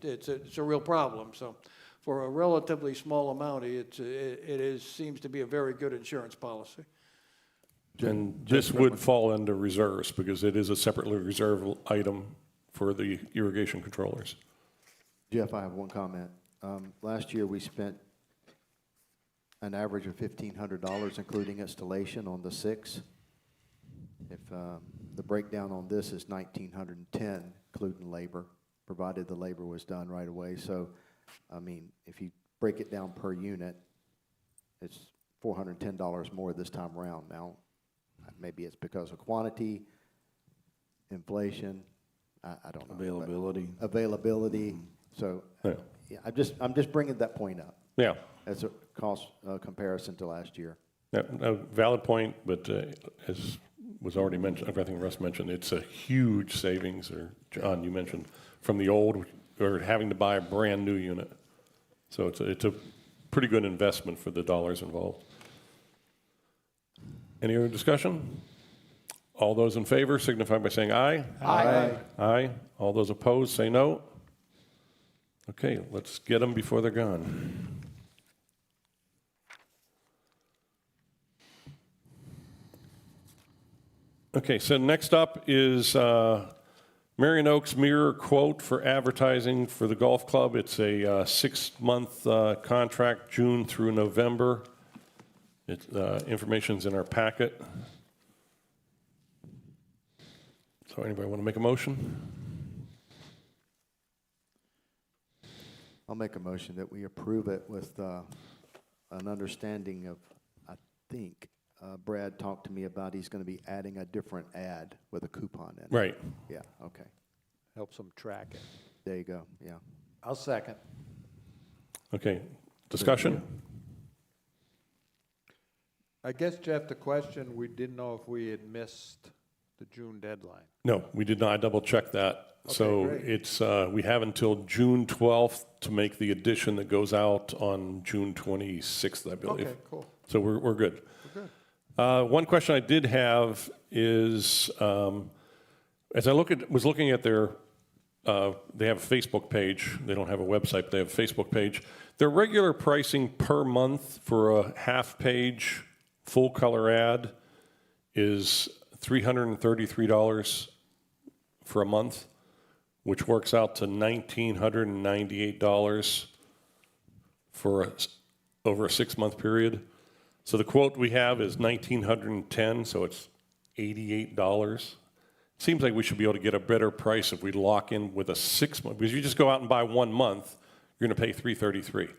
it's a real problem. So for a relatively small amount, seems to be a very good insurance policy. And this would fall under reserves because it is a separately reserved item for the irrigation controllers. Jeff, I have one comment. Last year, we spent an average of $1,500, including installation, on the 6. If the breakdown on this is $1,910, including labor, provided the labor was done right away. So, I mean, if you break it down per unit, it's $410 more this time around. Now, maybe it's because of quantity, inflation, I don't know. Availability. Availability. So, Yeah. yeah, I'm just bringing that point up Yeah. as a cost comparison to last year. Yeah, no, valid point, but as was already mentioned, I think Russ mentioned, it's a huge savings, or John, you mentioned, from the old, or having to buy a brand-new unit. So it's a pretty good investment for the dollars involved. Any other discussion? All those in favor signify by saying aye. Aye. Aye. All those opposed, say no. Okay, let's get them before they're gone. Okay, so next up is Marion Oaks Mirror quote for advertising for the golf club. It's a 6-month contract, June through November. Information's in our packet. So anybody want to make a motion? I'll make a motion that we approve it with an understanding of, I think, Brad talked to me about he's going to be adding a different ad with a coupon in it. Right. Yeah, okay. Helps them track it. There you go, yeah. I'll second. Okay, discussion? I guess, Jeff, the question, we didn't know if we had missed the June deadline. No, we did not double-check that. So great. it's, we have until June 12th to make the addition that goes out on June 26th, I believe. Okay, cool. So we're good. We're good. One question I did have is, as I was looking at their, they have a Facebook page. They don't have a website, but they have a Facebook page. Their regular pricing per month for a half-page, full-color ad is $333 for a month, which works out to $1,998 for over a 6-month period. So the quote we have is $1,910, so it's $88. Seems like we should be able to get a better price if we lock in with a 6 month, because you just go out and buy 1 month, you're gonna pay $333.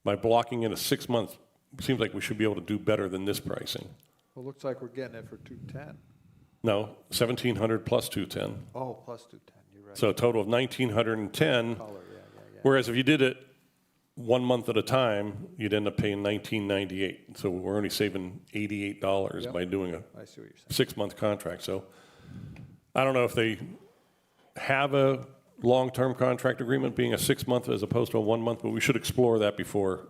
By blocking in a 6 month, seems like we should be able to do better than this pricing. Well, looks like we're getting it for 210. No, 1,700 plus 210. Oh, plus 210, you're right. So a total of 1,910. Color, yeah. Whereas if you did it 1 month at a time, you'd end up paying $19.98. So we're only saving $88 Yep. by doing a I see what you're saying. 6-month contract. So I don't know if they have a long-term contract agreement being a 6-month as opposed to a 1 month, but we should explore that before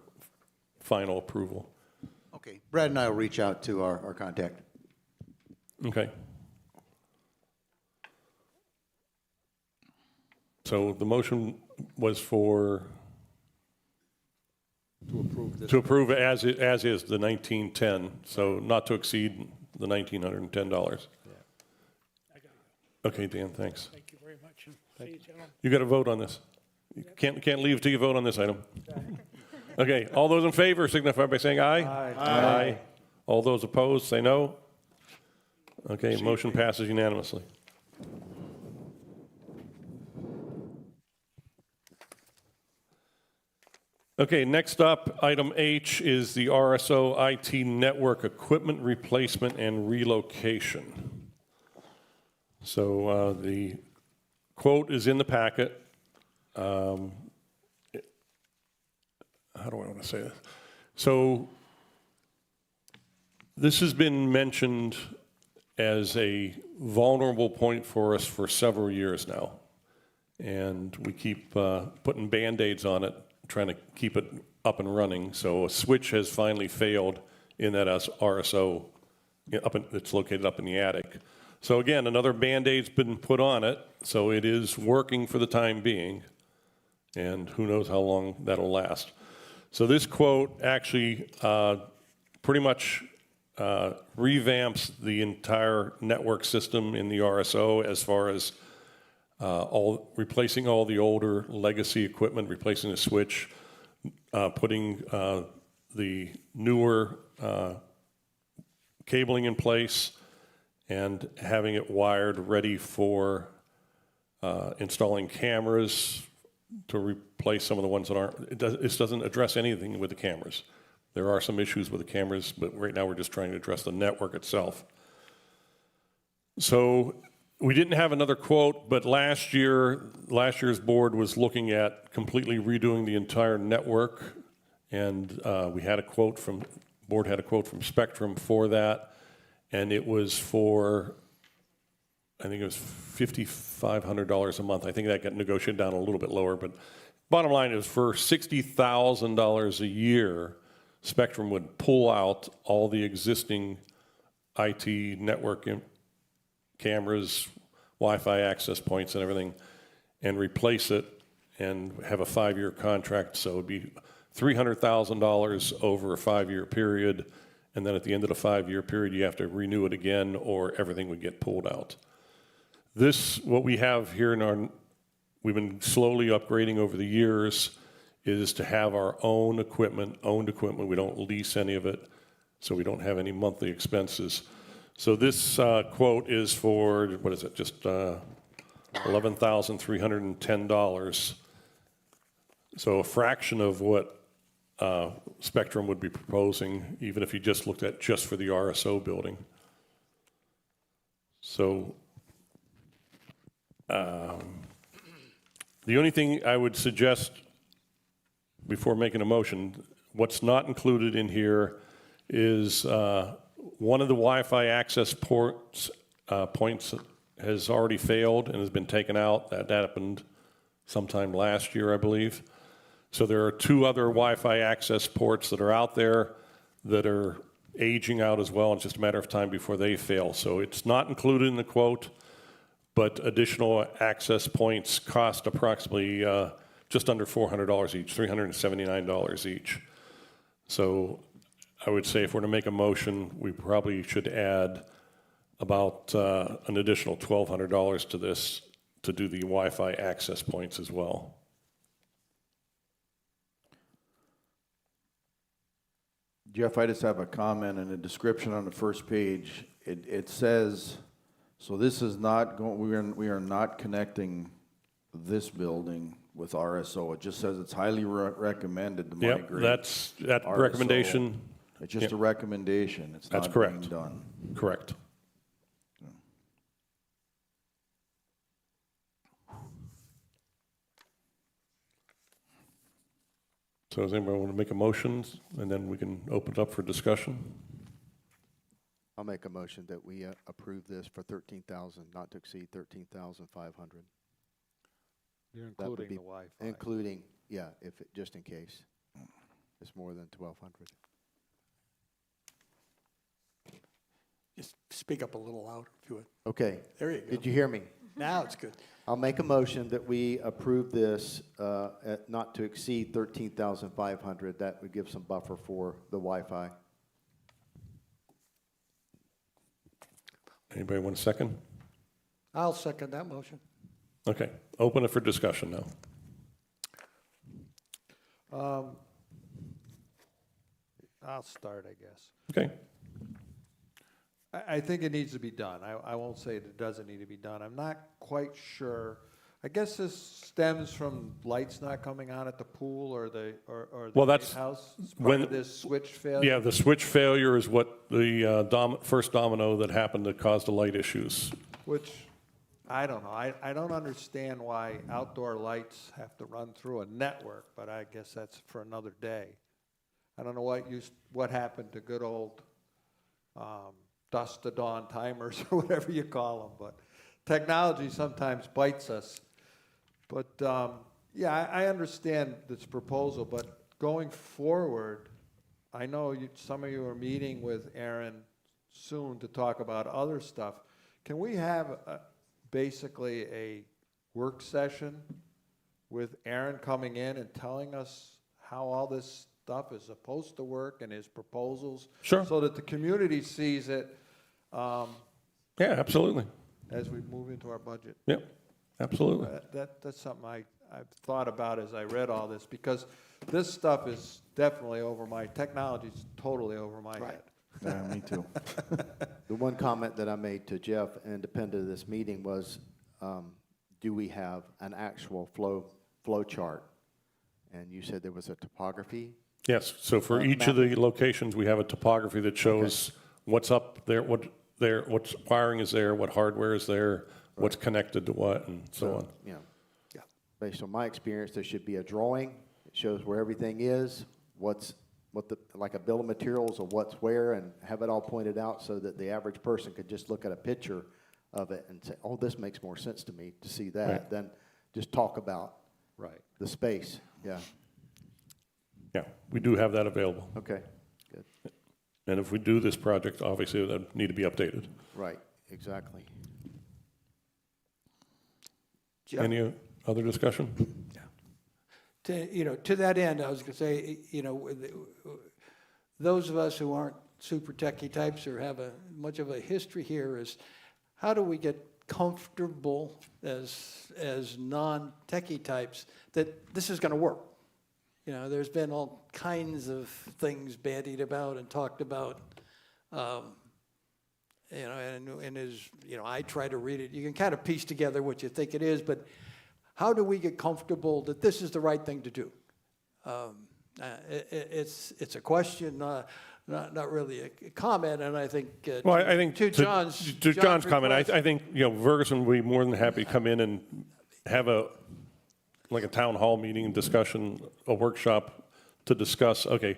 final approval. Okay, Brad and I will reach out to our contact. Okay. So the motion was for, To approve this. to approve as is, the 1910, so not to exceed the $1,910. Okay, Dan, thanks. Thank you very much. See you, gentlemen. You got to vote on this. You can't leave till you vote on this item. Okay, all those in favor signify by saying aye. Aye. All those opposed, say no. Okay, motion passes unanimously. Okay, next up, item H is the RSO IT network equipment replacement and relocation. So the quote is in the packet. How do I want to say this? So this has been mentioned as a vulnerable point for us for several years now. And we keep putting Band-Aids on it, trying to keep it up and running. So a switch has finally failed in that RSO, it's located up in the attic. So again, another Band-Aid's been put on it, so it is working for the time being, and who knows how long that'll last. So this quote actually pretty much revamps the entire network system in the RSO as far as replacing all the older legacy equipment, replacing the switch, putting the newer cabling in place, and having it wired ready for installing cameras to replace some of the ones that aren't. This doesn't address anything with the cameras. There are some issues with the cameras, but right now we're just trying to address the network itself. So we didn't have another quote, but last year's board was looking at completely redoing the entire network, and we had a quote from, board had a quote from Spectrum for that, and it was for, I think it was $5,500 a month. I think that got negotiated down a little bit lower, but bottom line is for $60,000 a year, Spectrum would pull out all the existing IT network cameras, Wi-Fi access points and everything, and replace it and have a 5-year contract. So it'd be $300,000 over a 5-year period, and then at the end of the 5-year period, you have to renew it again or everything would get pulled out. This, what we have here in our, we've been slowly upgrading over the years, is to have our own equipment, owned equipment. We don't lease any of it, so we don't have any monthly expenses. So this quote is for, what is it, just $11,310. So a fraction of what Spectrum would be proposing, even if you just looked at just for the RSO building. So the only thing I would suggest before making a motion, what's not included in here is one of the Wi-Fi access points has already failed and has been taken out. That happened sometime last year, I believe. So there are 2 other Wi-Fi access ports that are out there that are aging out as well. It's just a matter of time before they fail. So it's not included in the quote, but additional access points cost approximately just under $400 each, $379 each. So I would say if we're to make a motion, we probably should add about an additional $1,200 to this to do the Wi-Fi access points as well. Jeff, I just have a comment and a description on the first page. It says, so this is not going, we are not connecting this building with RSO. It just says it's highly recommended to Yep, migrate. that's, that RSO. recommendation, It's just Yep. a recommendation. It's That's not correct. being done. correct. So does anybody want to make a motion, and then we can open it up for discussion? I'll make a motion that we approve this for 13,000, not to exceed 13,500, You're That would including be the Wi-Fi. including, yeah, just in case it's more than 1,200. Just speak up a little louder if you would. Okay. There you go. Did you hear me? Now it's good. I'll make a motion that we approve this at not to exceed 13,500. That would give some buffer for the Wi-Fi. Anybody want a second? I'll second that motion. Okay, open it for discussion now. I'll start, I guess. Okay, I think it needs to be done. I won't say it doesn't need to be done. I'm not quite sure. I guess this stems from lights not coming on at the pool or the Well, that's house. It's part when- of this switch failure. yeah, the switch failure is what the first domino that happened that caused the light issues. Which, I don't know. I don't understand why outdoor lights have to run through a network, but I guess that's for another day. I don't know what happened to good old dusk to dawn timers or whatever you call them, but technology sometimes bites us. But yeah, I understand this proposal, but going forward, I know some of you are meeting with Aaron soon to talk about other stuff. Can we have basically a work session with Aaron coming in and telling us how all this stuff is supposed to work and his proposals? Sure. So that the community sees it Yeah, absolutely. as we move into our budget. Yep, absolutely. That's something I've thought about as I read all this, because this stuff is definitely technology's totally over my head. Yeah, me too. The one comment that I made to Jeff, independent of this meeting, was, do we have an actual flow chart? And you said there was a topography. Yes, so for each of the locations, we have a topography that shows what's up there, what's wiring is there, what hardware is there, what's connected to what, and so on. You know, based on my experience, there should be a drawing. It shows where everything is, like a bill of materials of what's where, and have it all pointed out so that the average person could just look at a picture of it and say, oh, this makes more sense to me to see that, Right. than just talk about Right. the space. Yeah, Yeah, we do have that available. okay, good. And if we do this project, obviously, that need to be updated. Right, exactly. Jeff? Any other discussion? To that end, I was going to say, those of us who aren't super techie types or have much of a history here is, how do we get comfortable as non-techie types that this is going to work? There's been all kinds of things bandied about and talked about, and I try to read it. You can kind of piece together what you think it is, but how do we get comfortable that this is the right thing to do? It's a question, not really a comment, and I think. Well, I think to John's comment, request- I think, Ferguson would be more than happy to come in and have a town hall meeting, discussion, a workshop to discuss, okay,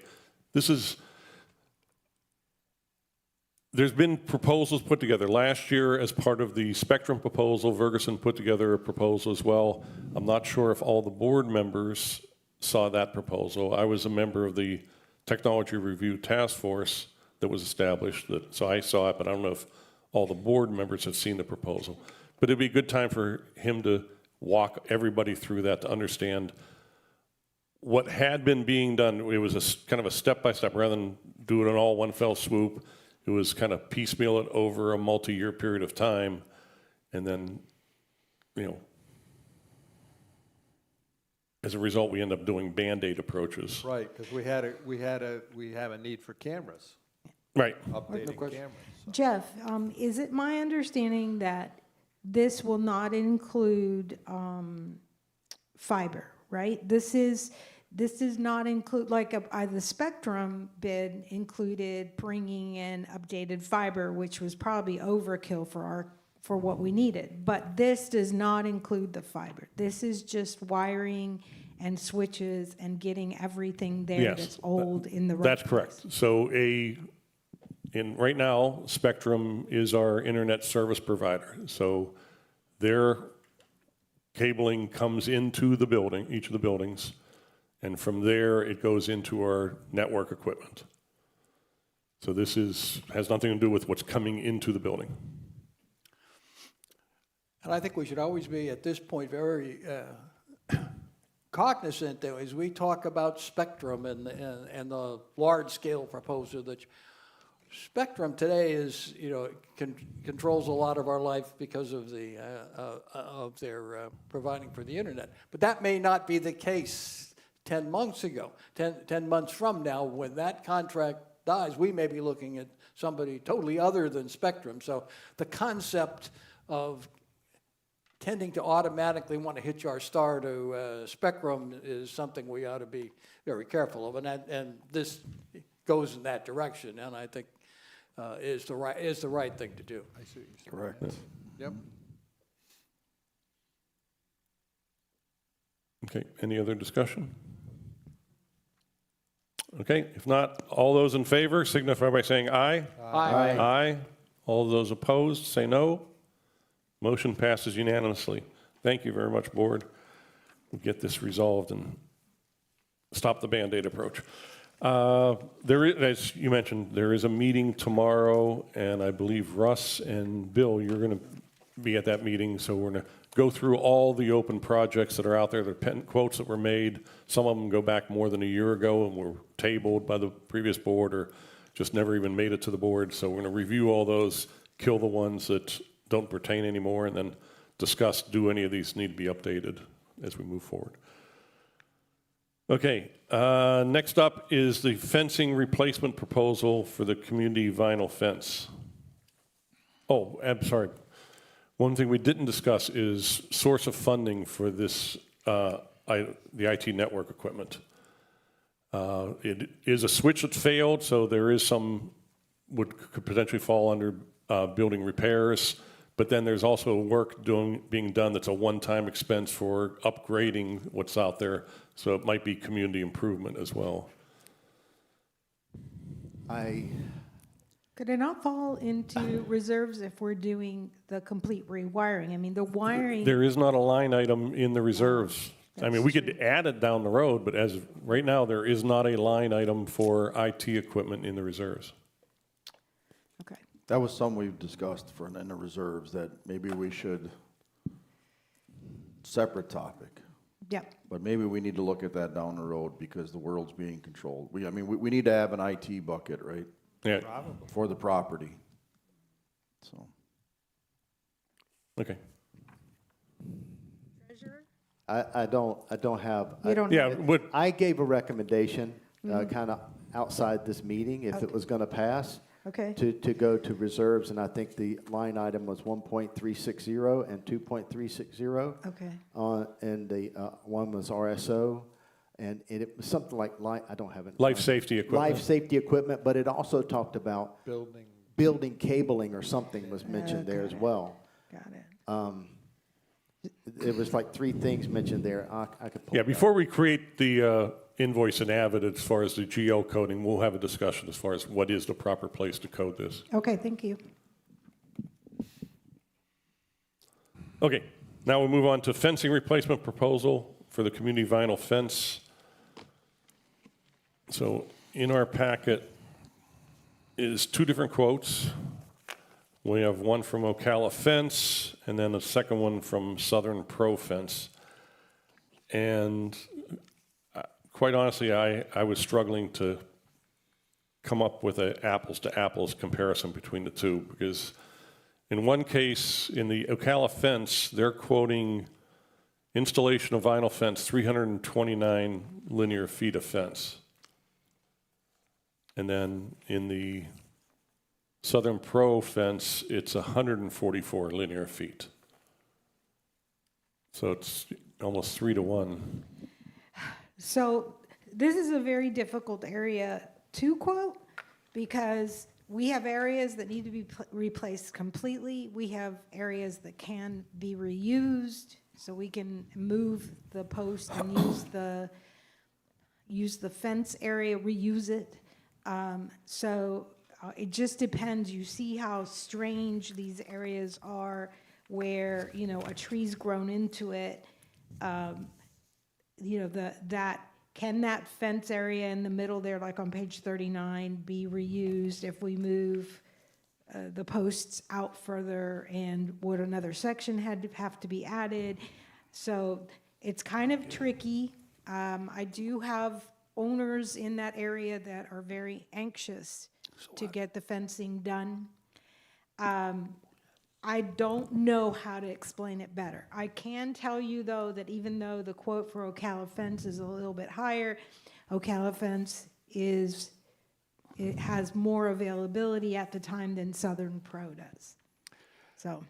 there's been proposals put together. Last year, as part of the Spectrum proposal, Ferguson put together a proposal as well. I'm not sure if all the board members saw that proposal. I was a member of the Technology Review Task Force that was established, so I saw it, but I don't know if all the board members have seen the proposal. But it'd be a good time for him to walk everybody through that to understand what had been being done. It was kind of a step-by-step, rather than do it in all one fell swoop. It was kind of piecemeal it over a multi-year period of time, and then, as a result, we end up doing Band-Aid approaches. Right, because we have a need for cameras, Right. updating cameras. Jeff, is it my understanding that this will not include fiber, right? This does not include, like, the Spectrum bid included bringing in updated fiber, which was probably overkill for what we needed. But this does not include the fiber. This is just wiring and switches and getting everything there Yes, that's old in the right That's place. correct. So right now, Spectrum is our internet service provider. So their cabling comes into the building, each of the buildings, and from there it goes into our network equipment. So this has nothing to do with what's coming into the building. And I think we should always be, at this point, very cognizant that as we talk about Spectrum and the large-scale proposal that Spectrum today is, controls a lot of our life because of their providing for the internet. But that may not be the case 10 months ago. 10 months from now, when that contract dies, we may be looking at somebody totally other than Spectrum. So the concept of tending to automatically want to hitch our star to Spectrum is something we ought to be very careful of, and this goes in that direction, and I think is the right thing to do. I see what you're saying. Correct. Yep. Okay, any other discussion? Okay, if not, all those in favor signify by saying aye. Aye. Aye. All those opposed, say no. Motion passes unanimously. Thank you very much, Board. We'll get this resolved and stop the Band-Aid approach. There is, as you mentioned, there is a meeting tomorrow, and I believe Russ and Bill, you're going to be at that meeting, so we're going to go through all the open projects that are out there, the quotes that were made. Some of them go back more than a year ago and were tabled by the previous board or just never even made it to the board. So we're going to review all those, kill the ones that don't pertain anymore, and then discuss, do any of these need to be updated as we move forward. Okay, next up is the fencing replacement proposal for the community vinyl fence. Oh, I'm sorry. One thing we didn't discuss is source of funding for this, the IT network equipment. It is a switch that failed, so there is some, could potentially fall under building repairs, but then there's also work being done that's a one-time expense for upgrading what's out there, so it might be community improvement as well. Could it not fall into reserves if we're doing the complete rewiring? I mean, the wiring. There is not a line item in the reserves. I mean, we could add it down the road, but as of right now, there is not a line item for IT equipment in the reserves. Okay. That was something we've discussed in the reserves, that maybe we should, separate topic, Yep. but maybe we need to look at that down the road because the world's being controlled. We need to have an IT bucket, right? Yeah, For the property. So, okay. Treasurer? I don't have. You don't Yeah, have it. what, I gave a recommendation, kind of outside this meeting, if it was going to pass, Okay. to go to reserves, and I think the line item was 1.360 and 2.360. Okay. And the one was RSO, and it was something like, I don't have it. life safety equipment. Life safety equipment, but it also talked about building cabling or something was mentioned there as well. Got it. It was like three things mentioned there. I could pull Yeah, it up. before we create the invoice in Avid as far as the GL coding, we'll have a discussion as far as what is the proper place to code this. Okay, thank you. Okay, now we'll move on to fencing replacement proposal for the community vinyl fence. So in our packet is two different quotes. We have one from Ocala Fence and then a second one from Southern Pro Fence. And quite honestly, I was struggling to come up with an apples to apples comparison between the two, because in one case, in the Ocala Fence, they're quoting Installation of vinyl fence, 329 linear feet of fence. And then in the Southern Pro fence, it's 144 linear feet. So it's almost 3 to 1. So this is a very difficult area to quote because we have areas that need to be replaced completely. We have areas that can be reused, so we can move the post and use the fence area, reuse it. It just depends. You see how strange these areas are where, you know, a tree's grown into it. You know, can that fence area in the middle there, like on page 39, be reused if we move the posts out further, and would another section have to be added? So it's kind of tricky. I do have owners in that area that are very anxious to get the fencing done. I don't know how to explain it better. I can tell you, though, that even though the quote for Ocala Fence is a little bit higher, Ocala Fence it has more availability at the time than Southern Pro does. So.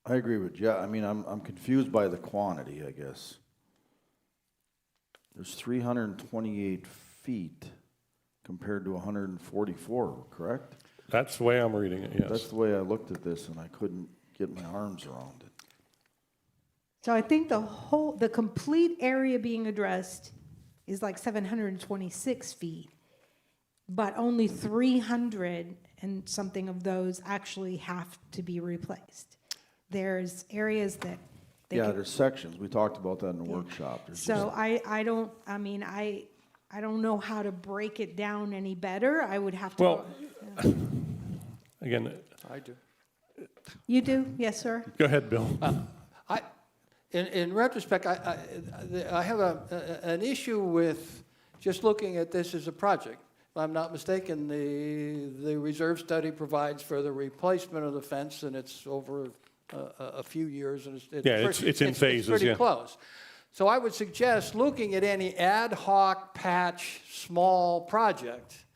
I agree with Jeff. I mean, I'm confused by the quantity, I guess. There's 328 feet compared to 144, correct? That's the way I'm reading it, yes. That's the way I looked at this, and I couldn't get my arms around it. So I think the complete area being addressed is like 726 feet, but only 300 and something of those actually have to be replaced. There's areas that Yeah, there's sections. We talked about that in the workshop. There's so I don't know how to break it down any better. I would have to. Well, again, I do. You do? Yes, sir. go ahead, Bill. In retrospect, I have an issue with just looking at this as a project. If I'm not mistaken, the reserve study provides for the replacement of the fence, and it's over a few years, and it's in phases, pretty yeah. close. So I would suggest looking at any ad hoc patch small project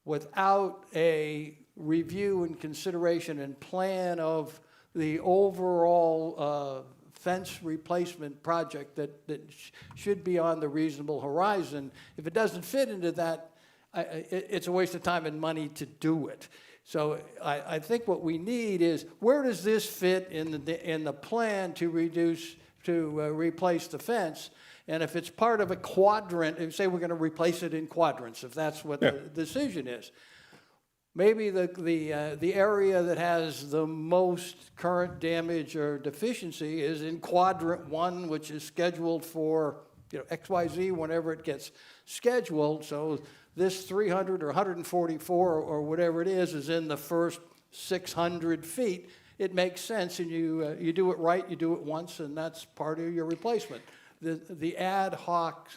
without a review and consideration and plan of the overall fence replacement project that should be on the reasonable horizon. If it doesn't fit into that, it's a waste of time and money to do it. So I think what we need is, where does this fit in the plan to replace the fence? And if it's part of a quadrant, say we're going to replace it in quadrants, if that's what the decision is, maybe the area that has the most current damage or deficiency is in quadrant 1, which is scheduled for XYZ whenever it gets scheduled. So this 300 or 144 or whatever it is in the first 600 feet. It makes sense, and you do it right, you do it once, and that's part of your replacement. The ad hoc,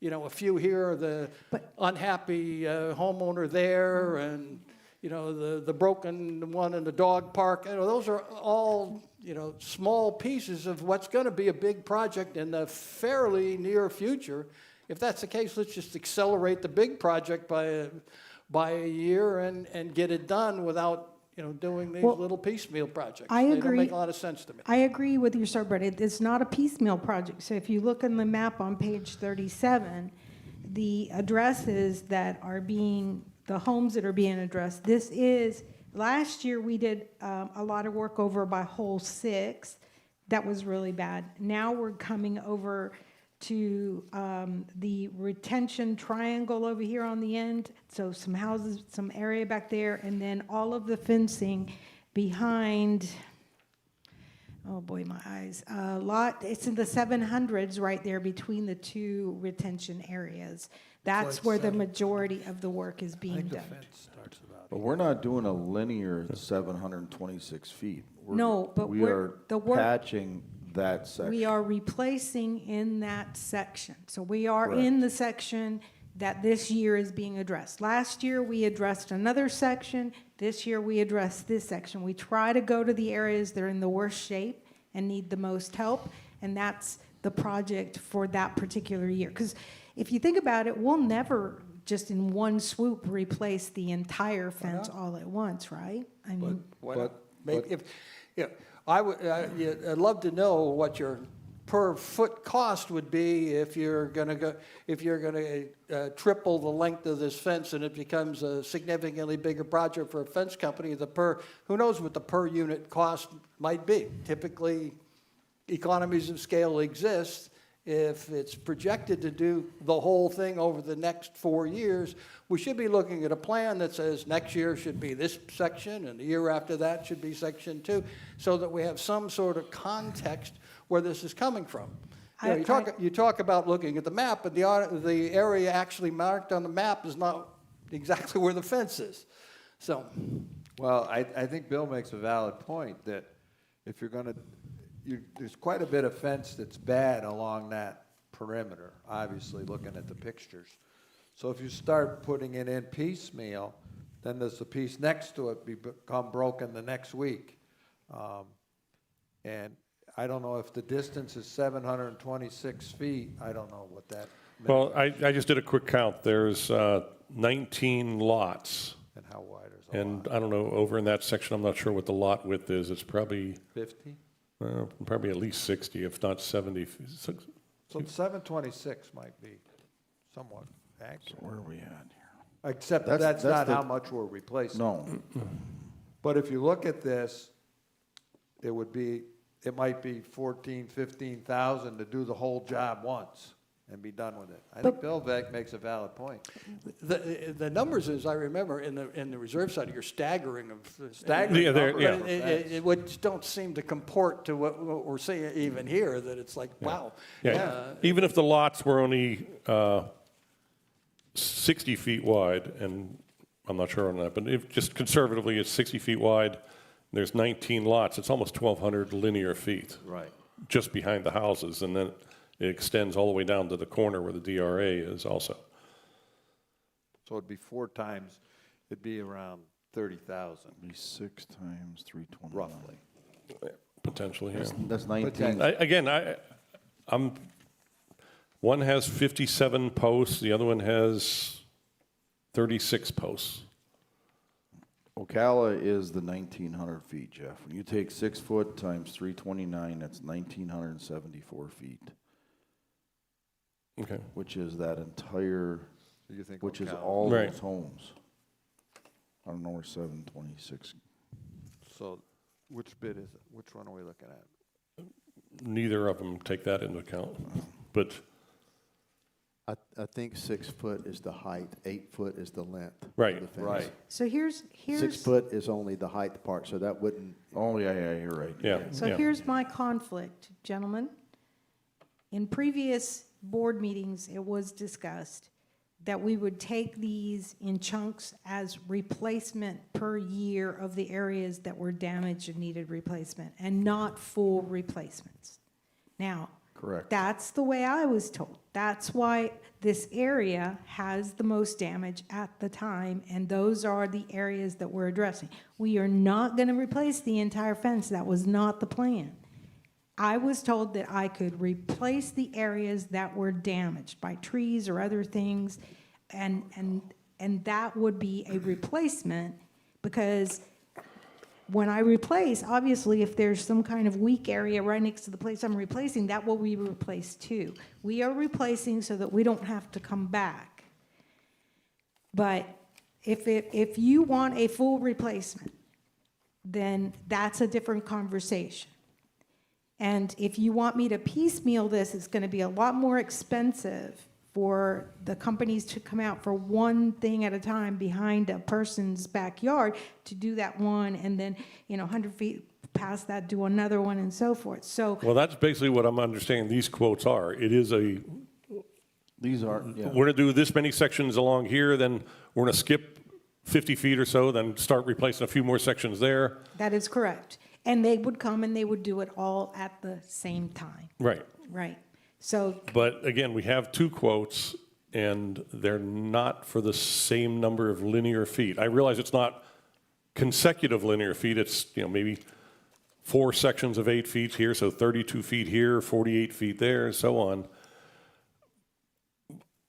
a few here, the unhappy homeowner there, and the broken one in the dog park. Those are all small pieces of what's going to be a big project in the fairly near future. If that's the case, let's just accelerate the big project by a year and get it done without doing these little piecemeal projects. I agree. They don't make a lot of sense to me. I agree with you, sir, but it's not a piecemeal project. So if you look in the map on page 37, the addresses that are the homes that are being addressed, last year we did a lot of work over by hole 6. That was really bad. Now we're coming over to the retention triangle over here on the end. So some houses, some area back there, and then all of the fencing behind, oh boy, my eyes. It's in the 700s right there between the two retention areas. That's where the majority of the work is being done. But we're not doing a linear 726 feet. No, but we are patching that section. We are replacing in that section. So we are in the section that this year is being addressed. Last year, we addressed another section. This year, we addressed this section. We try to go to the areas that are in the worst shape and need the most help, and that's the project for that particular year. Because if you think about it, we'll never just in one swoop replace the entire fence all at once, right? I mean, Maybe if, yeah, I'd love to know what your per foot cost would be if you're gonna triple the length of this fence and it becomes a significantly bigger project for a fence company. Who knows what the per unit cost might be? Typically, economies of scale exist. If it's projected to do the whole thing over the next 4 years, we should be looking at a plan that says next year should be this section and the year after that should be section 2, so that we have some sort of context where this is coming from. You talk about looking at the map, but the area actually marked on the map is not exactly where the fence is. So, Well, I think Bill makes a valid point that if you're going to, there's quite a bit of fence that's bad along that perimeter, obviously, looking at the pictures. So if you start putting it in piecemeal, then there's a piece next to it become broken the next week. And I don't know if the distance is 726 feet. I don't know what that means. Well, I just did a quick count. There's 19 lots. And how wide is the And lot? I don't know, over in that section, I'm not sure what the lot width is. It's probably 50? probably at least 60, if not 70. So 726 might be somewhat accurate. Where are we at here? Except That's- that's that's not the- how much we're replacing. No, But if you look at this, it might be 14, 15,000 to do the whole job once and be done with it. I think Bill Beck makes a valid point. the numbers, as I remember, in the reserve side, you're staggering of Yeah, they're- numbers, yeah. but which don't seem to comport to what we're seeing even here. That it's like, wow. Yeah, even if the lots were only 60 feet wide, and I'm not sure on that, but if just conservatively it's 60 feet wide, there's 19 lots, it's almost 1,200 linear feet. Right. Just behind the houses, and then it extends all the way down to the corner where the DRA is also. So it'd be 4 times, it'd be around 30,000 be 6 times 329. roughly. Potentially, yeah. That's 19. One has 57 posts, the other one has 36 posts. Ocala is the 1,900 feet, Jeff. When you take 6 foot times 329, that's 1,974 feet, Okay. which is that entire, So you think which is Ocala- all Right. those homes. I don't know where 726. So which bid is it? Which one are we looking at? Neither of them take that into account, but I think 6 foot is the height, 8 foot is the length. of Right. the fence. Right. so here's 6 foot is only the height part, so that wouldn't, Oh, yeah, you're right. yeah. So yeah. here's my conflict, gentlemen. In previous board meetings, it was discussed that we would take these in chunks as replacement per year of the areas that were damaged and needed replacement, and not full replacements. Now, Correct. that's the way I was told. That's why this area has the most damage at the time, and those are the areas that we're addressing. We are not going to replace the entire fence. That was not the plan. I was told that I could replace the areas that were damaged by trees or other things, and that would be a replacement, because when I replace, obviously, if there's some kind of weak area right next to the place I'm replacing, that will be replaced too. We are replacing so that we don't have to come back. But if you want a full replacement, then that's a different conversation. And if you want me to piecemeal this, it's going to be a lot more expensive for the companies to come out for one thing at a time behind a person's backyard to do that one, and then, 100 feet past that, do another one, and so forth. So Well, that's basically what I'm understanding these quotes are. It is These are, yeah. we're going to do this many sections along here, then we're going to skip 50 feet or so, then start replacing a few more sections there. that is correct. And they would come and they would do it all at the same time, Right. right? So But again, we have 2 quotes, and they're not for the same number of linear feet. I realize it's not consecutive linear feet, it's, maybe 4 sections of 8 feet here, so 32 feet here, 48 feet there, and so on.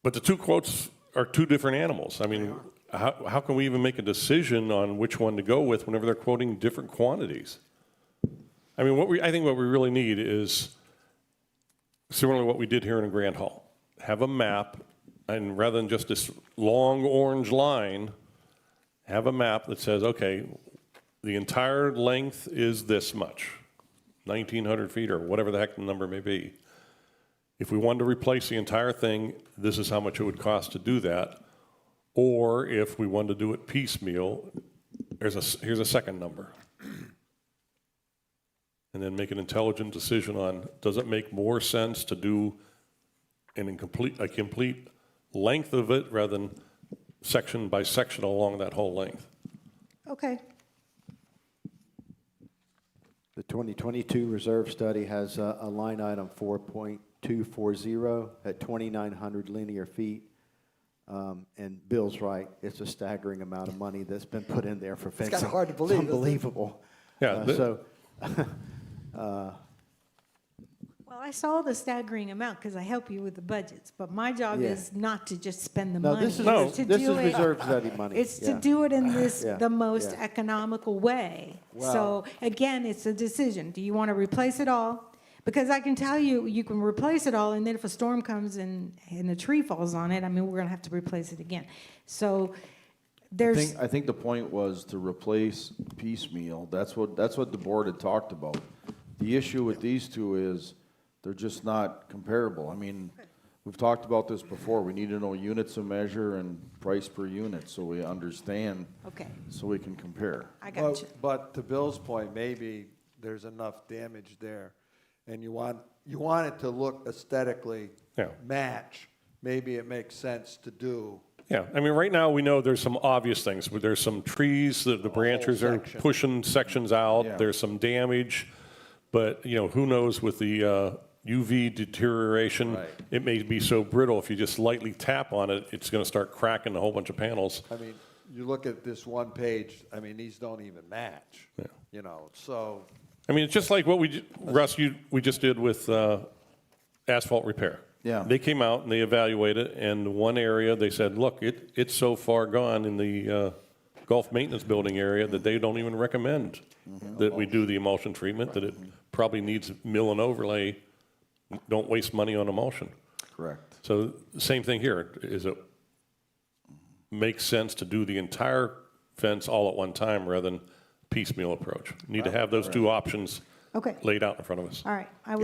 But the two quotes are two different animals. I mean, how can we even make a decision on which one to go with whenever they're quoting different quantities? I mean, I think what we really need is similar to what we did here in Grand Hall. Have a map, and rather than just this long orange line, have a map that says, okay, the entire length is this much, 1,900 feet or whatever the heck the number may be. If we wanted to replace the entire thing, this is how much it would cost to do that. Or if we wanted to do it piecemeal, here's a second number. And then make an intelligent decision on, does it make more sense to do a complete length of it rather than section by section along that whole length? Okay. The 2022 reserve study has a line item 4.240 at 2,900 linear feet. And Bill's right, it's a staggering amount of money that's been put in there for fencing. It's kind of hard to believe, It's isn't it? unbelievable. Yeah. Well, I saw the staggering amount because I help you with the budgets, but my job Yeah. is not to just spend the No, money. this is, No. It's to this do is it- reserve study money. It's to Yeah. do it in this, Yeah. the most Yeah. economical way. Wow. So again, it's a decision. Do you want to replace it all? Because I can tell you, you can replace it all, and then if a storm comes and a tree falls on it, I mean, we're going to have to replace it again. So there's, I think the point was to replace piecemeal. That's what the board had talked about. The issue with these two is they're just not comparable. I mean, we've talked about this before. We need to know units of measure and price per unit so we understand, okay, so we can compare. I got you. But to Bill's point, maybe there's enough damage there, and you want it to look aesthetically Yeah. match. Maybe it makes sense to do. Yeah, I mean, right now, we know there's some obvious things. There's some trees that the branches are section. pushing sections out. Yeah. There's some damage, but, who knows with the UV deterioration, Right. it may be so brittle, if you just lightly tap on it, it's gonna start cracking a whole bunch of panels. I mean, you look at this one page, I mean, these don't even match. Yeah. So, I mean, it's just like what Russ, we just did with asphalt repair. Yeah. They came out and they evaluated, and one area, they said, look, it's so far gone in the Gulf Maintenance Building area that they don't even recommend that we do the emulsion treatment, that it probably needs mill and overlay. Don't waste money on emulsion. Correct. So same thing here, is it makes sense to do the entire fence all at one time rather than piecemeal approach. Need to have those two options Okay. laid out in front of us. All right, I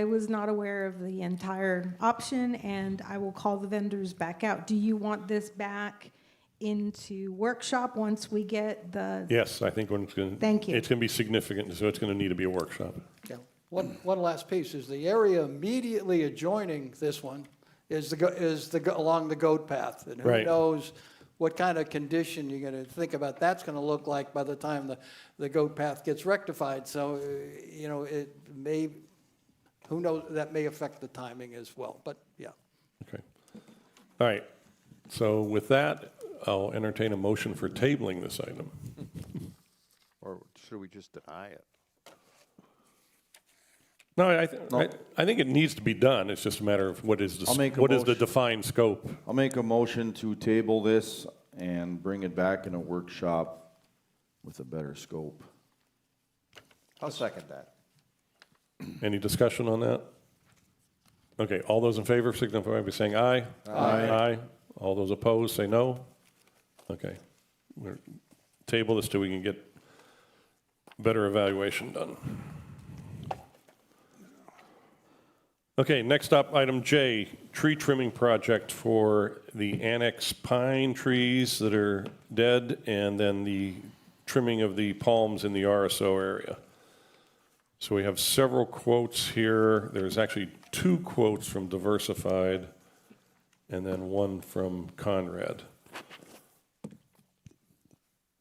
was not aware of the entire option, and I will call the vendors back out. Do you want this back into workshop once we get the? Yes, I think Thank you. it's going to be significant, so it's going to need to be a workshop. Yeah. One last piece is the area immediately adjoining this one is along the goat path. And who Right. knows what kind of condition you're going to think about that's going to look like by the time the goat path gets rectified. So, it may, who knows, that may affect the timing as well. But, yeah. Okay. All right. So with that, I'll entertain a motion for tabling this item. or should we just deny it? No, I think it needs to be done. It's just a matter of what is I'll make a what is the motion. defined scope. I'll make a motion to table this and bring it back in a workshop with a better scope. I'll second that. Any discussion on that? Okay, all those in favor signify by saying aye. Aye. Aye. All those opposed, say no. Okay. We'll table this till we can get better evaluation done. Okay, next up, item J, tree trimming project for the annex pine trees that are dead, and then the trimming of the palms in the RSO area. So we have several quotes here. There's actually 2 quotes from Diversified, and then 1 from Conrad.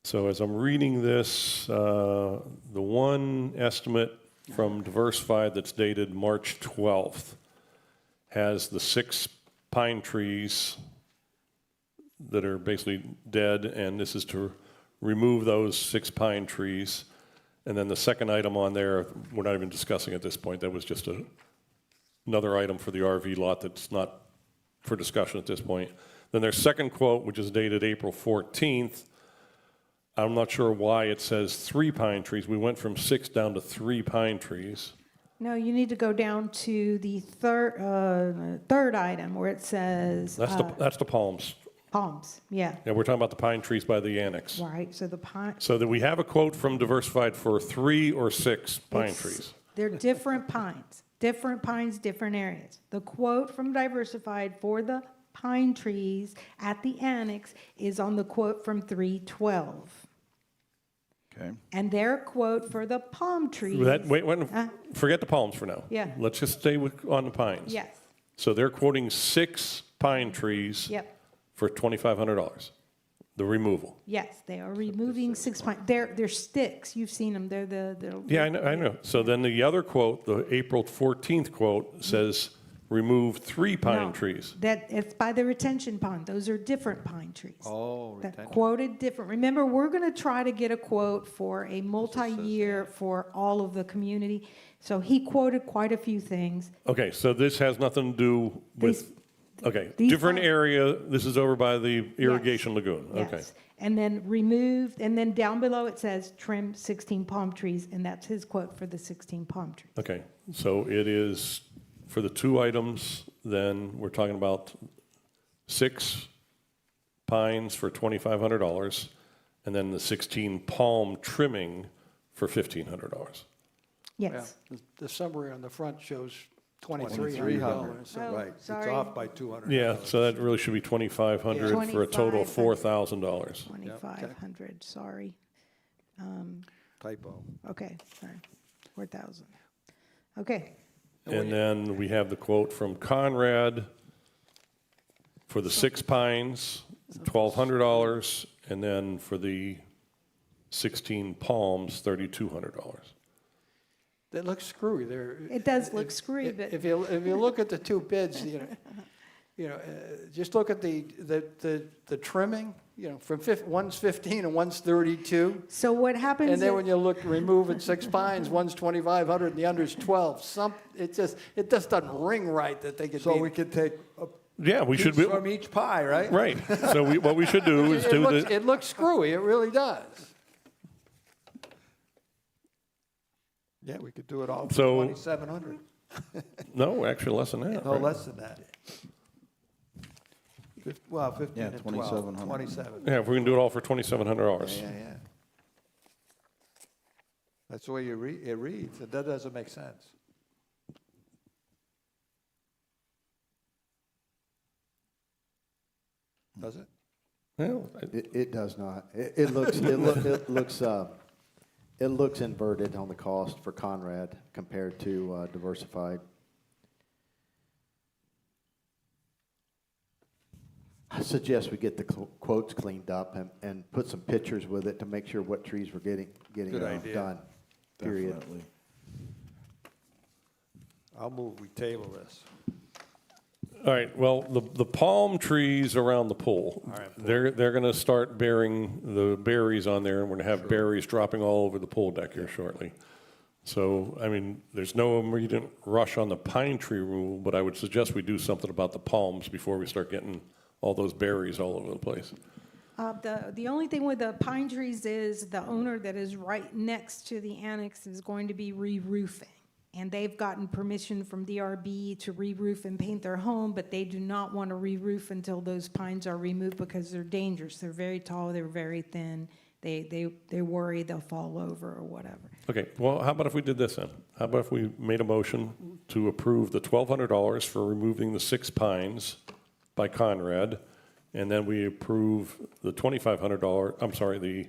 So as I'm reading this, the one estimate from Diversified that's dated March 12th has the 6 pine trees that are basically dead, and this is to remove those 6 pine trees. And then the second item on there, we're not even discussing at this point, that was just another item for the RV lot that's not for discussion at this point. Then their second quote, which is dated April 14th, I'm not sure why it says 3 pine trees. We went from 6 down to 3 pine trees. No, you need to go down to the third item where it says That's the palms. palms, yeah, Yeah, we're talking about the pine trees by the annex. right, so the pine. So that we have a quote from Diversified for 3 or 6 pine It's- trees. They're different pines, different areas. The quote from Diversified for the pine trees at the annex is on the quote from 312. Okay. And their quote for the palm trees. Wait, forget the palms for now. Yeah. Let's just stay on the pines. Yes, So they're quoting 6 pine trees yep, for $2,500, the removal. yes, they are removing 6 pine, they're sticks, you've seen them, they're. Yeah, I know. So then the other quote, the April 14th quote, says remove 3 pine No, trees. That, it's by the retention pond, those are different pine trees. Oh, That retention. quoted different. Remember, we're going to try to get a quote for a multi-year for all of the community. So he quoted quite a few things. Okay, so this has nothing to do with, okay, these different pine- area, this is over by the irrigation lagoon, okay. Yes. And then removed, and then down below it says trim 16 palm trees, and that's his quote for the 16 palm trees. Okay, so it is, for the 2 items, then we're talking about 6 pines for $2,500, and then the 16 palm trimming for $1,500. Yes. The summary on the front shows $2,300. $2,300. So Oh, Right, it's sorry. off by $200. Yeah, so that really should be $2,500 for a total of $4,000. 2,500, sorry. Typo. Okay, sorry, 4,000. Okay, And then we have the quote from Conrad for the 6 pines, $1,200, and then for the 16 palms, $3,200. That looks screwy there. it does look screwy, but. If you look at the 2 bids, just look at the trimming, one's 15 and one's 32. So what happens? And then if- when you look, removing 6 pines, one's 2,500 and the other's 12. It just doesn't ring right that they could So be. we could take a Yeah, we should piece be, from each pie, right? right. So what we should do is do the, It looks screwy, it really does. Yeah, we could do it all for So- 2,700. no, actually less than that. No, right? less than that. Well, 15 Yeah, and 12. 2,700. 27. Yeah, if we can do it all for $2,700. Yeah. That's the way it reads, and that doesn't make sense. Does it? Well, It does not. It looks inverted on the cost for Conrad compared to Diversified. I suggest we get the quotes cleaned up and put some pictures with it to make sure what trees we're getting Good idea. done, period. Definitely. I'll move, we table this. All right, well, the palm trees around the pool, they're going to start bearing the berries on there, and we're going to have berries dropping all over the pool deck here shortly. So, I mean, there's no immediate rush on the pine tree removal, but I would suggest we do something about the palms before we start getting all those berries all over the place. The only thing with the pine trees is the owner that is right next to the annex is going to be re-roofing. And they've gotten permission from DRB to re-roof and paint their home, but they do not want to re-roof until those pines are removed because they're dangerous. They're very tall, they're very thin. They worry they'll fall over or whatever. Okay, well, how about if we did this then? How about if we made a motion to approve the $1,200 for removing the 6 pines by Conrad, and then we approve the $2,500, I'm sorry, the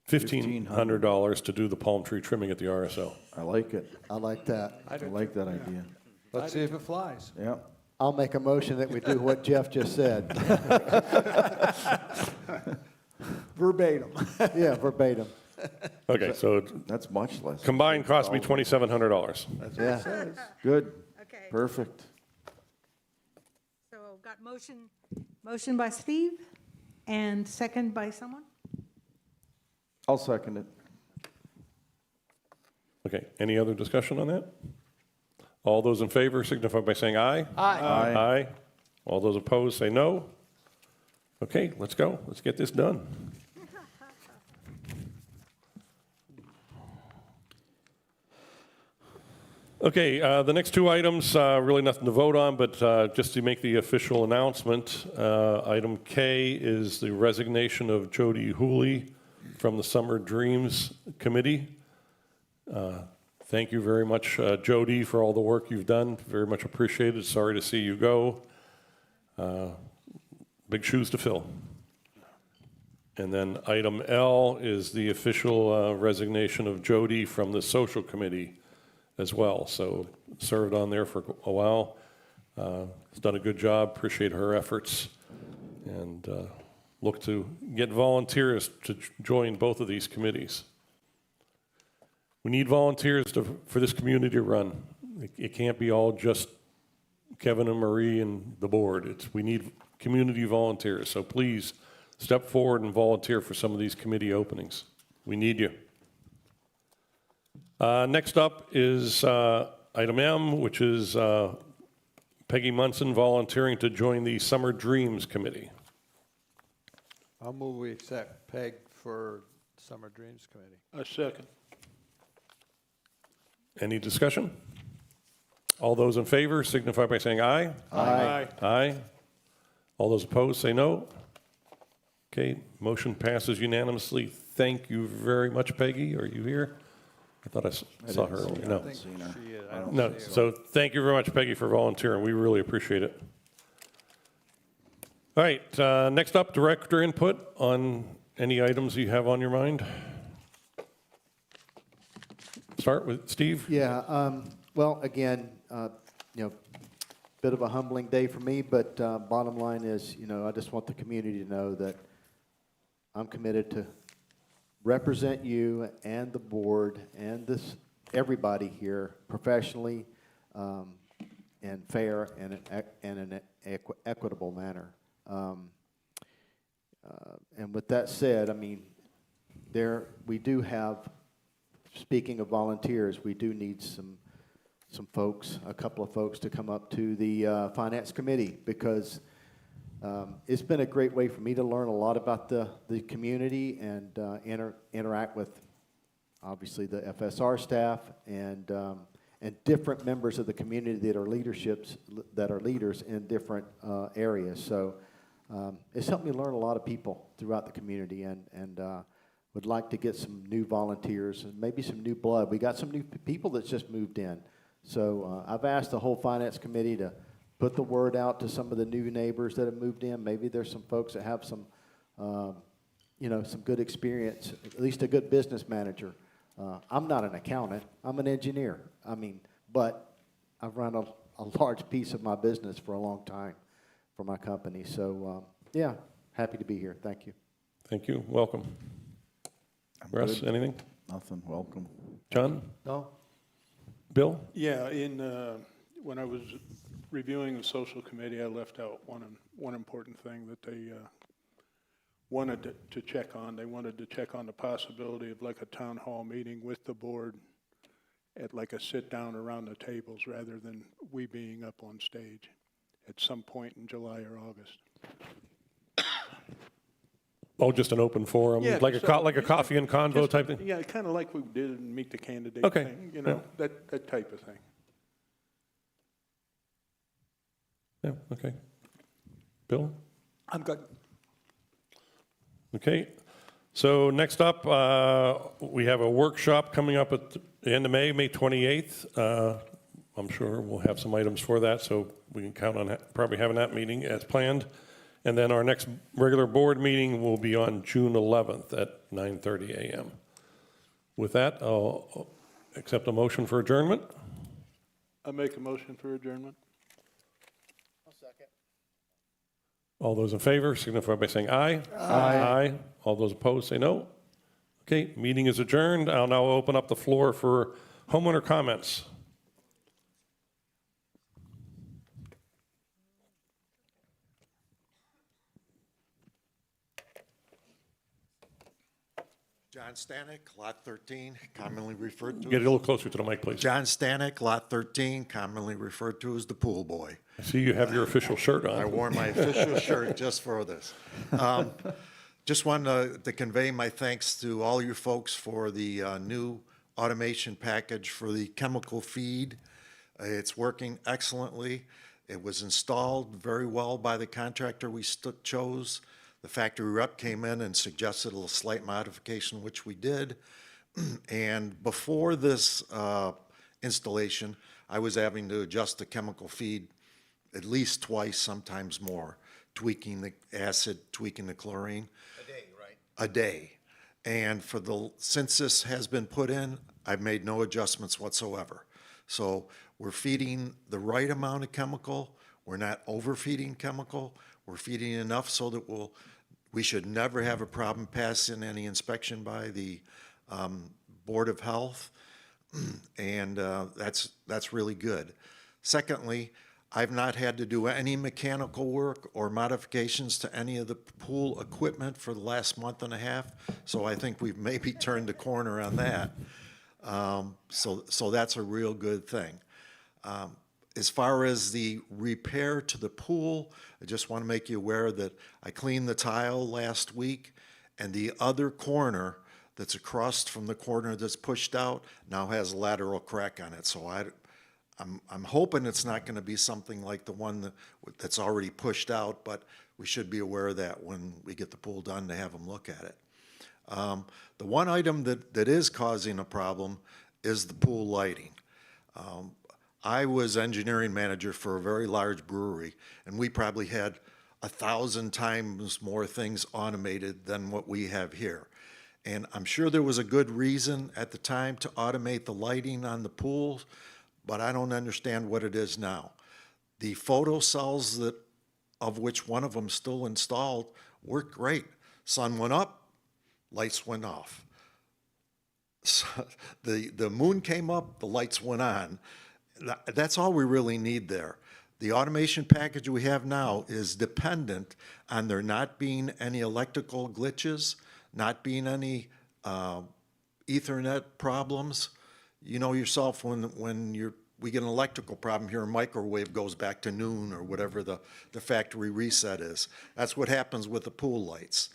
$1,500 to do the palm tree trimming at the RSL. I like it. I like that. I like that idea. Let's see if it flies. Yeah. I'll make a motion that we do what Jeff just said. Verbatim. Yeah, verbatim. Okay, so That's much less. combined cost will be $2,700. That's what Yeah. it says. Good. Okay. Perfect. got Motion by Steve and second by someone? I'll second it. Okay, any other discussion on that? All those in favor signify by saying aye. Aye. Aye. All those opposed say no. Okay, let's go. Let's get this done. Okay, the next two items, really nothing to vote on, but just to make the official announcement, item K is the resignation of Jody Hooley from the Summer Dreams Committee. Thank you very much, Jody, for all the work you've done. Very much appreciated. Sorry to see you go. Big shoes to fill. And then item L is the official resignation of Jody from the Social Committee as well. So served on there for a while. Has done a good job. Appreciate her efforts. And look to get volunteers to join both of these committees. We need volunteers for this community to run. It can't be all just Kevin and Marie and the board. We need community volunteers. So please step forward and volunteer for some of these committee openings. We need you. Next up is item M, which is Peggy Munson volunteering to join the Summer Dreams Committee. I'll move we accept Peg for Summer Dreams Committee. A second. Any discussion? All those in favor signify by saying aye. Aye. Aye. All those opposed say no. Okay, motion passes unanimously. Thank you very much, Peggy. Are you here? I thought I saw her. No. I think she is. I don't No, see her. so thank you very much, Peggy, for volunteering. We really appreciate it. All right, next up, director input on any items you have on your mind. Start with Steve. Yeah, well, again, bit of a humbling day for me, but bottom line is, I just want the community to know that I'm committed to represent you and the board and everybody here professionally and fair and in an equitable manner. And with that said, I mean, we do have, speaking of volunteers, we do need some folks, a couple of folks to come up to the Finance Committee, because it's been a great way for me to learn a lot about the community and interact with, obviously, the FSR staff and different members of the community that are leaders in different areas. So it's helped me learn a lot of people throughout the community, and would like to get some new volunteers and maybe some new blood. We got some new people that's just moved in. So I've asked the whole Finance Committee to put the word out to some of the new neighbors that have moved in. Maybe there's some folks that have some, some good experience, at least a good business manager. I'm not an accountant. I'm an engineer. But I've run a large piece of my business for a long time for my company. So, happy to be here. Thank you. Thank you. Welcome. Russ, good. anything? Nothing. Welcome. John? No? Bill? Yeah, when I was reviewing the social committee, I left out one important thing that they wanted to check on. They wanted to check on the possibility of like a town hall meeting with the board at like a sit down around the tables rather than we being up on stage at some point in July or August. Oh, just an open forum, Yeah, like so- a coffee and convo Just- type thing? Yeah, kind of like we did in Meet the Candidate Okay, thing, yeah. that type of thing. Yeah, okay. Bill? I'm good. Okay. So next up, we have a workshop coming up at the end of May 28th. I'm sure we'll have some items for that, so we can count on probably having that meeting as planned. And then our next regular board meeting will be on June 11th at 9:30 a.m. With that, I'll accept a motion for adjournment. I make a motion for adjournment. All those in favor signify by saying aye. Aye. All those opposed say no. Okay, meeting is adjourned. I'll now open up the floor for homeowner comments. John Stanek, Lot 13, commonly referred to Get a as... little closer to the mic, please. John Stanek, Lot 13, commonly referred to as the pool boy. I see you have your official shirt on. I wore my official shirt just for this. Just wanted to convey my thanks to all you folks for the new automation package for the chemical feed. It's working excellently. It was installed very well by the contractor we chose. The factory rep came in and suggested a slight modification, which we did. And before this installation, I was having to adjust the chemical feed at least twice, sometimes more, tweaking the acid, tweaking the chlorine. A day, right? A day. And since this has been put in, I've made no adjustments whatsoever. So we're feeding the right amount of chemical. We're not overfeeding chemical. We're feeding enough so that we should never have a problem passing any inspection by the Board of Health. And that's really good. Secondly, I've not had to do any mechanical work or modifications to any of the pool equipment for the last month and a half, so I think we've maybe turned the corner on that. So that's a real good thing. As far as the repair to the pool, I just want to make you aware that I cleaned the tile last week, and the other corner that's across from the corner that's pushed out now has a lateral crack on it. So I'm hoping it's not going to be something like the one that's already pushed out, but we should be aware of that when we get the pool done to have them look at it. The one item that is causing a problem is the pool lighting. I was engineering manager for a very large brewery, and we probably had 1,000 times more things automated than what we have here. And I'm sure there was a good reason at the time to automate the lighting on the pools, but I don't understand what it is now. The photo cells of which one of them still installed worked great. Sun went up, lights went off. So the moon came up, the lights went on. That's all we really need there. The automation package we have now is dependent on there not being any electrical glitches, not being any Ethernet problems. You know yourself when we get an electrical problem here, a microwave goes back to noon or whatever the factory reset is. That's what happens with the pool lights.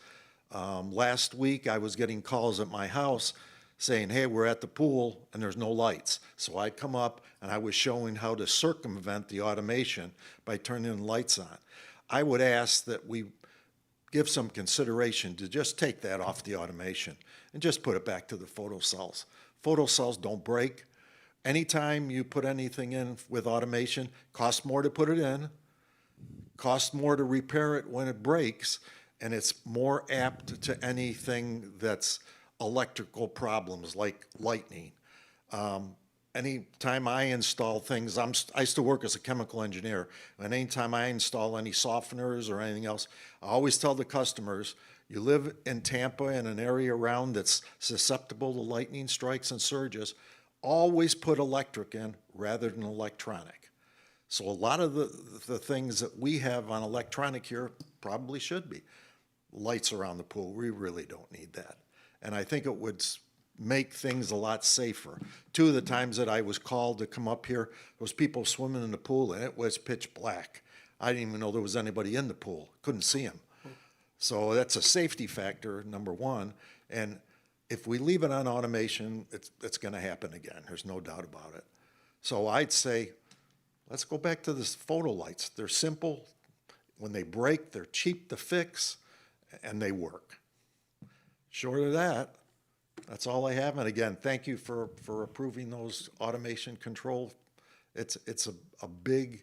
Last week, I was getting calls at my house saying, hey, we're at the pool and there's no lights. So I come up and I was showing how to circumvent the automation by turning the lights on. I would ask that we give some consideration to just take that off the automation and just put it back to the photo cells. Photo cells don't break. Anytime you put anything in with automation, costs more to put it in, costs more to repair it when it breaks, and it's more apt to anything that's electrical problems like lightning. Anytime I install things, I used to work as a chemical engineer, and anytime I install any softeners or anything else, I always tell the customers, you live in Tampa in an area around that's susceptible to lightning strikes and surges, always put electric in rather than electronic. So a lot of the things that we have on electronic here probably should be. Lights around the pool, we really don't need that. And I think it would make things a lot safer. 2 of the times that I was called to come up here, there was people swimming in the pool and it was pitch black. I didn't even know there was anybody in the pool, couldn't see them. So that's a safety factor, number one. And if we leave it on automation, it's going to happen again. There's no doubt about it. So I'd say, let's go back to the photo lights. They're simple. When they break, they're cheap to fix, and they work. Short of that, that's all I have. And again, thank you for approving those automation control. It's a big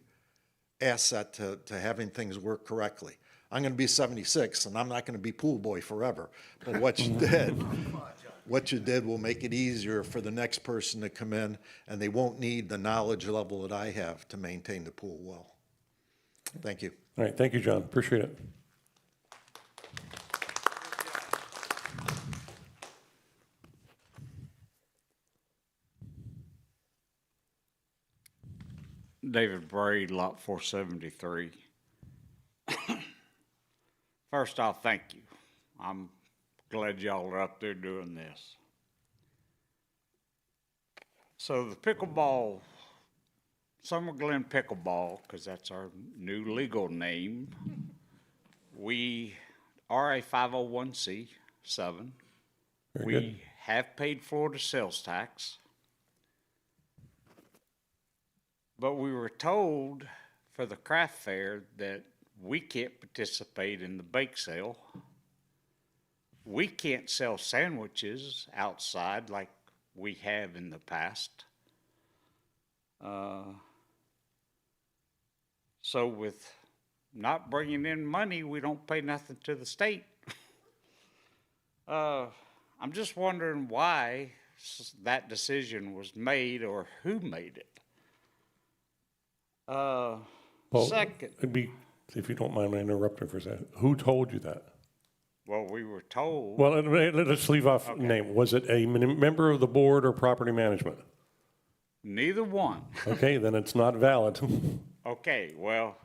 asset to having things work correctly. I'm going to be 76, and I'm not going to be pool boy forever. But what you did will make it easier for the next person to come in, and they won't need the knowledge level that I have to maintain the pool well. Thank you. All right, thank you, John. Appreciate it. David Braid, Lot 473. First off, thank you. I'm glad y'all are up there doing this. So the pickleball, Summer Glen Pickleball, because that's our new legal name, we are a 501c7. Very We good. have paid Florida sales tax. But we were told for the craft fair that we can't participate in the bake sale. We can't sell sandwiches outside like we have in the past. So with not bringing in money, we don't pay nothing to the state. I'm just wondering why that decision was made or who made it. Well, Second, it'd be, if you don't mind me interrupting for a second, who told you that? well, we were told. Well, let's leave off name. Was it a member of the board or property management? Neither one. Okay, then it's not valid. Okay, well,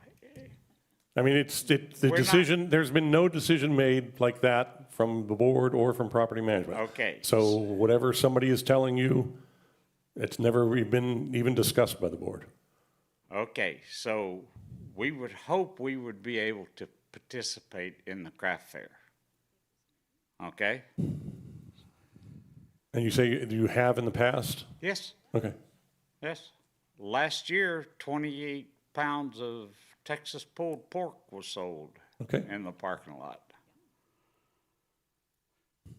I mean, the We're not- decision, there's been no decision made like that from the board or from property management. Okay. So whatever somebody is telling you, it's never been even discussed by the board. okay, so we would hope we would be able to participate in the craft fair. Okay? And you say you have in the past? Yes, Okay. yes. Last year, 28 pounds of Texas pulled pork was sold Okay. in the parking lot.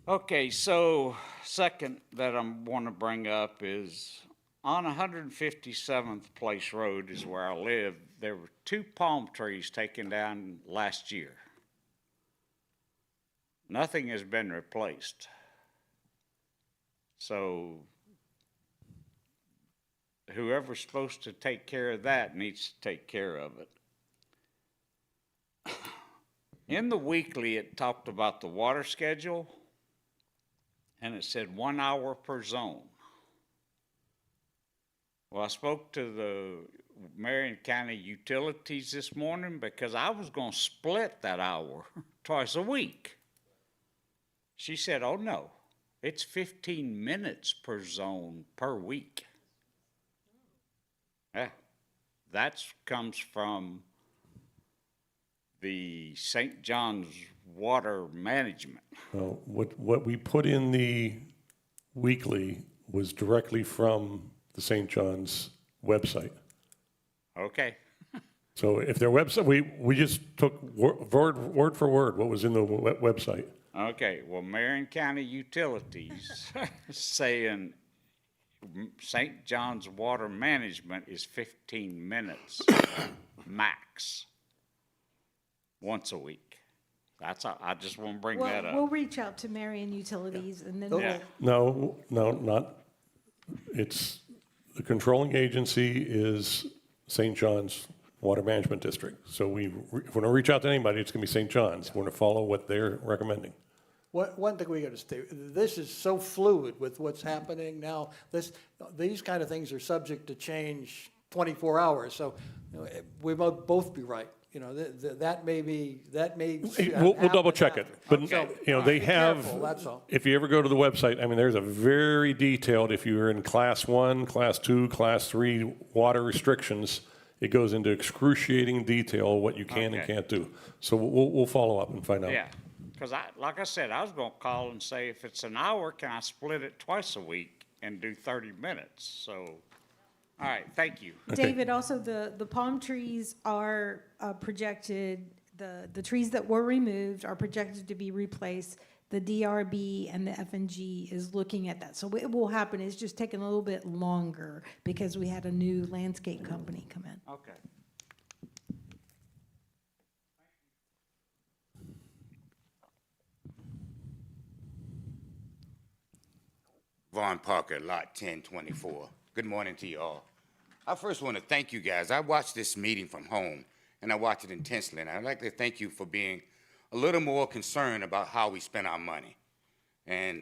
Okay, so second that I want to bring up is on 157th Place Road is where I live. There were 2 palm trees taken down last year. Nothing has been replaced. So whoever's supposed to take care of that needs to take care of it. In the weekly, it talked about the water schedule, and it said 1 hour per zone. Well, I spoke to the Marion County Utilities this morning because I was going to split that hour twice a week. She said, oh no, it's 15 minutes per zone per week. Yeah, that comes from the St. John's Water Management. Well, what we put in the weekly was directly from the St. John's website. Okay, So if their website, we just took word for word what was in the website. okay, well, Marion County Utilities saying St. John's Water Management is 15 minutes max, once a week. I just want to bring that We'll up. reach out to Marion Utilities and then Yeah. we'll, No, not, it's, the controlling agency is St. John's Water Management District. So if we're going to reach out to anybody, it's going to be St. John's. We're going to follow what they're recommending. One thing we got to stay, this is so fluid with what's happening now. These kind of things are subject to change 24 hours. So we might both be right. You know, that may be, that may. We'll happen double check it, after. but, So, you know, they be have, careful, that's all. if you ever go to the website, I mean, there's a very detailed, if you're in Class 1, Class 2, Class 3 water restrictions, it goes into excruciating detail what you can and Okay. can't do. So we'll follow up and find out. Yeah, because like I said, I was going to call and say, if it's an hour, can I split it twice a week and do 30 minutes? So, all right, thank you. David, also the palm trees are projected, the trees that were removed are projected to be replaced. The DRB and the F&G is looking at that. So it will happen, it's just taking a little bit longer because we had a new landscape company come in. Okay. Vaughn Parker, Lot 1024. Good morning to you all. I first want to thank you guys. I watched this meeting from home, and I watched it intensely, and I'd like to thank you for being a little more concerned about how we spend our money. And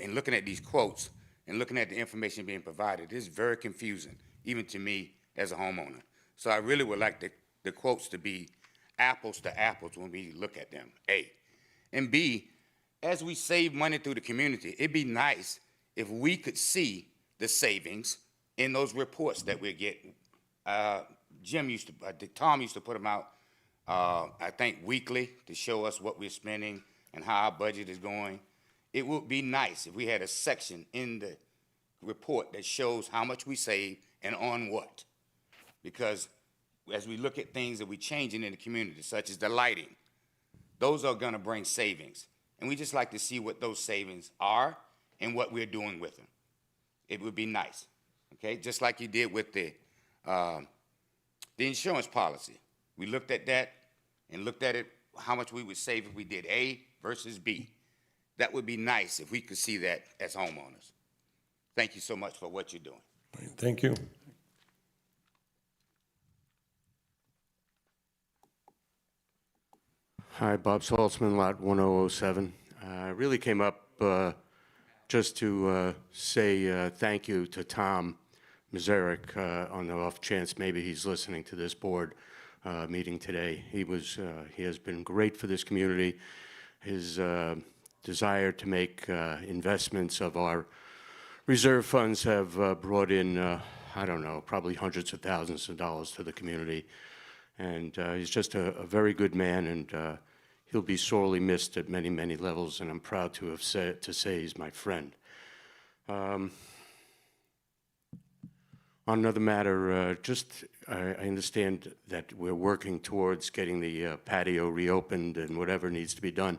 looking at these quotes and looking at the information being provided, it's very confusing, even to me as a homeowner. So I really would like the quotes to be apples to apples when we look at them, A. And B, as we save money through the community, it'd be nice if we could see the savings in those reports that we're getting. Tom used to put them out, I think weekly, to show us what we're spending and how our budget is going. It would be nice if we had a section in the report that shows how much we save and on what. Because as we look at things that we're changing in the community, such as the lighting, those are gonna bring savings. And we just like to see what those savings are and what we're doing with them. It would be nice, okay? Just like you did with the insurance policy. We looked at that and looked at it, how much we would save if we did A versus B. That would be nice if we could see that as homeowners. Thank you so much for what you're doing. Thank you. Hi, Bob Saltzman, Lot 1007. I really came up just to say thank you to Tom Mazurek on the off chance maybe he's listening to this board meeting today. He has been great for this community. His desire to make investments of our reserve funds have brought in, I don't know, probably hundreds of thousands of dollars to the community. And he's just a very good man, and he'll be sorely missed at many, many levels, and I'm proud to say he's my friend. On another matter, I understand that we're working towards getting the patio reopened and whatever needs to be done.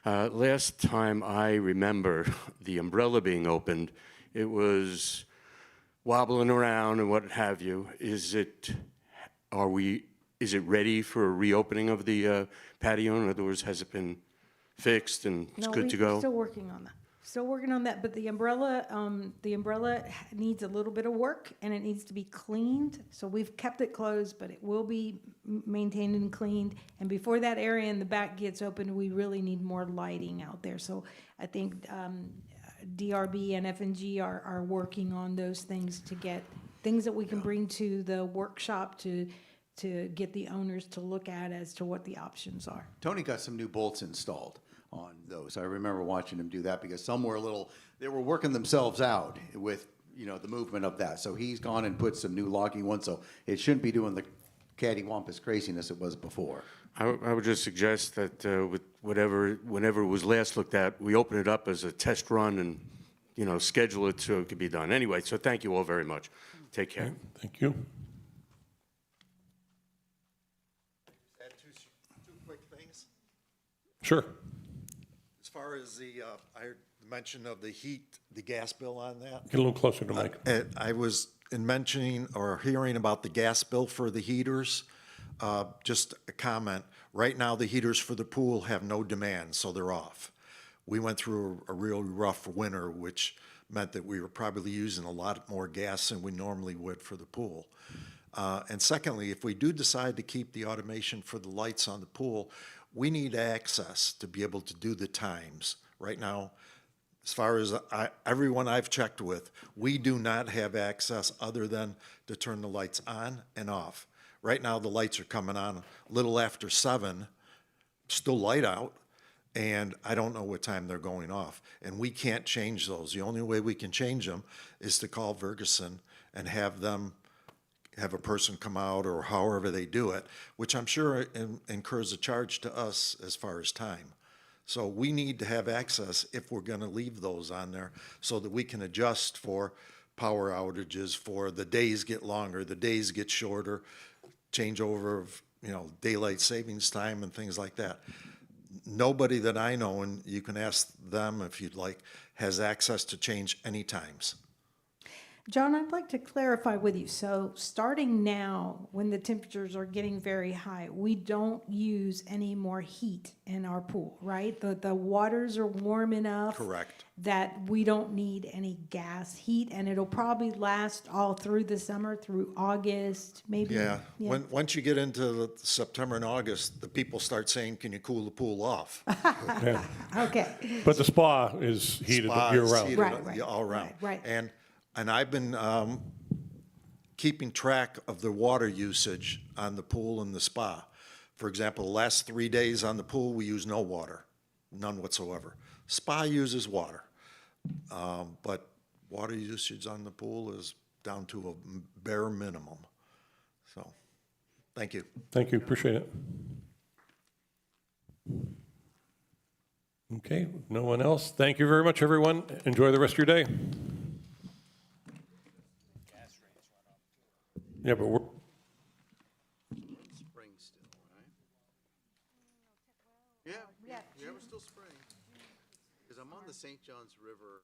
Last time I remember the umbrella being opened, it was wobbling around and what have you. Is it ready for a reopening of the patio? In other words, has it been fixed and it's good to go? Still working on that. Still working on that, but the umbrella needs a little bit of work and it needs to be cleaned. So we've kept it closed, but it will be maintained and cleaned. And before that area in the back gets open, we really need more lighting out there. So I think DRB and F&G are working on those things to get things that we can bring to the workshop to get the owners to look at as to what the options are. Tony got some new bolts installed on those. I remember watching him do that because some were they were working themselves out with, the movement of that. So he's gone and put some new locking ones, so it shouldn't be doing the cattywampus craziness it was before. I would just suggest that with whenever it was last looked at, we open it up as a test run and, schedule it so it could be done. Anyway, so thank you all very much. Take care. Okay, thank you. Add two quick things. Sure. As far as I heard the mention of the gas bill on that. Get a little closer to Mike. I was mentioning or hearing about the gas bill for the heaters. Just a comment. Right now, the heaters for the pool have no demand, so they're off. We went through a real rough winter, which meant that we were probably using a lot more gas than we normally would for the pool. And secondly, if we do decide to keep the automation for the lights on the pool, we need access to be able to do the times. Right now, as far as everyone I've checked with, we do not have access other than to turn the lights on and off. Right now, the lights are coming on a little after 7, still light out, and I don't know what time they're going off. And we can't change those. The only way we can change them is to call Ferguson and have a person come out or however they do it, which I'm sure incurs a charge to us as far as time. So we need to have access if we're going to leave those on there so that we can adjust for power outages, for the days get longer, the days get shorter, changeover of, daylight savings time and things like that. Nobody that I know, and you can ask them if you'd like, has access to change any times. John, I'd like to clarify with you. So starting now, when the temperatures are getting very high, we don't use any more heat in our pool, right? The waters are warm enough. Correct. That we don't need any gas heat, and it'll probably last all through the summer, through August, maybe. Yeah. Once you get into September and August, the people start saying, can you cool the pool off? Yeah. Okay. But the spa is heated Spa is year-round. heated Right. all around. Right. And I've been keeping track of the water usage on the pool and the spa. For example, the last 3 days on the pool, we use no water. none whatsoever. Spa uses water, but water usage on the pool is down to a bare minimum. So, thank you. Thank you, appreciate it. Okay, no one else? Thank you very much, everyone. Enjoy the rest of your day. Yeah, but we're, Spring still, right? Yeah, we're still spring. Because I'm on the St. Johns River.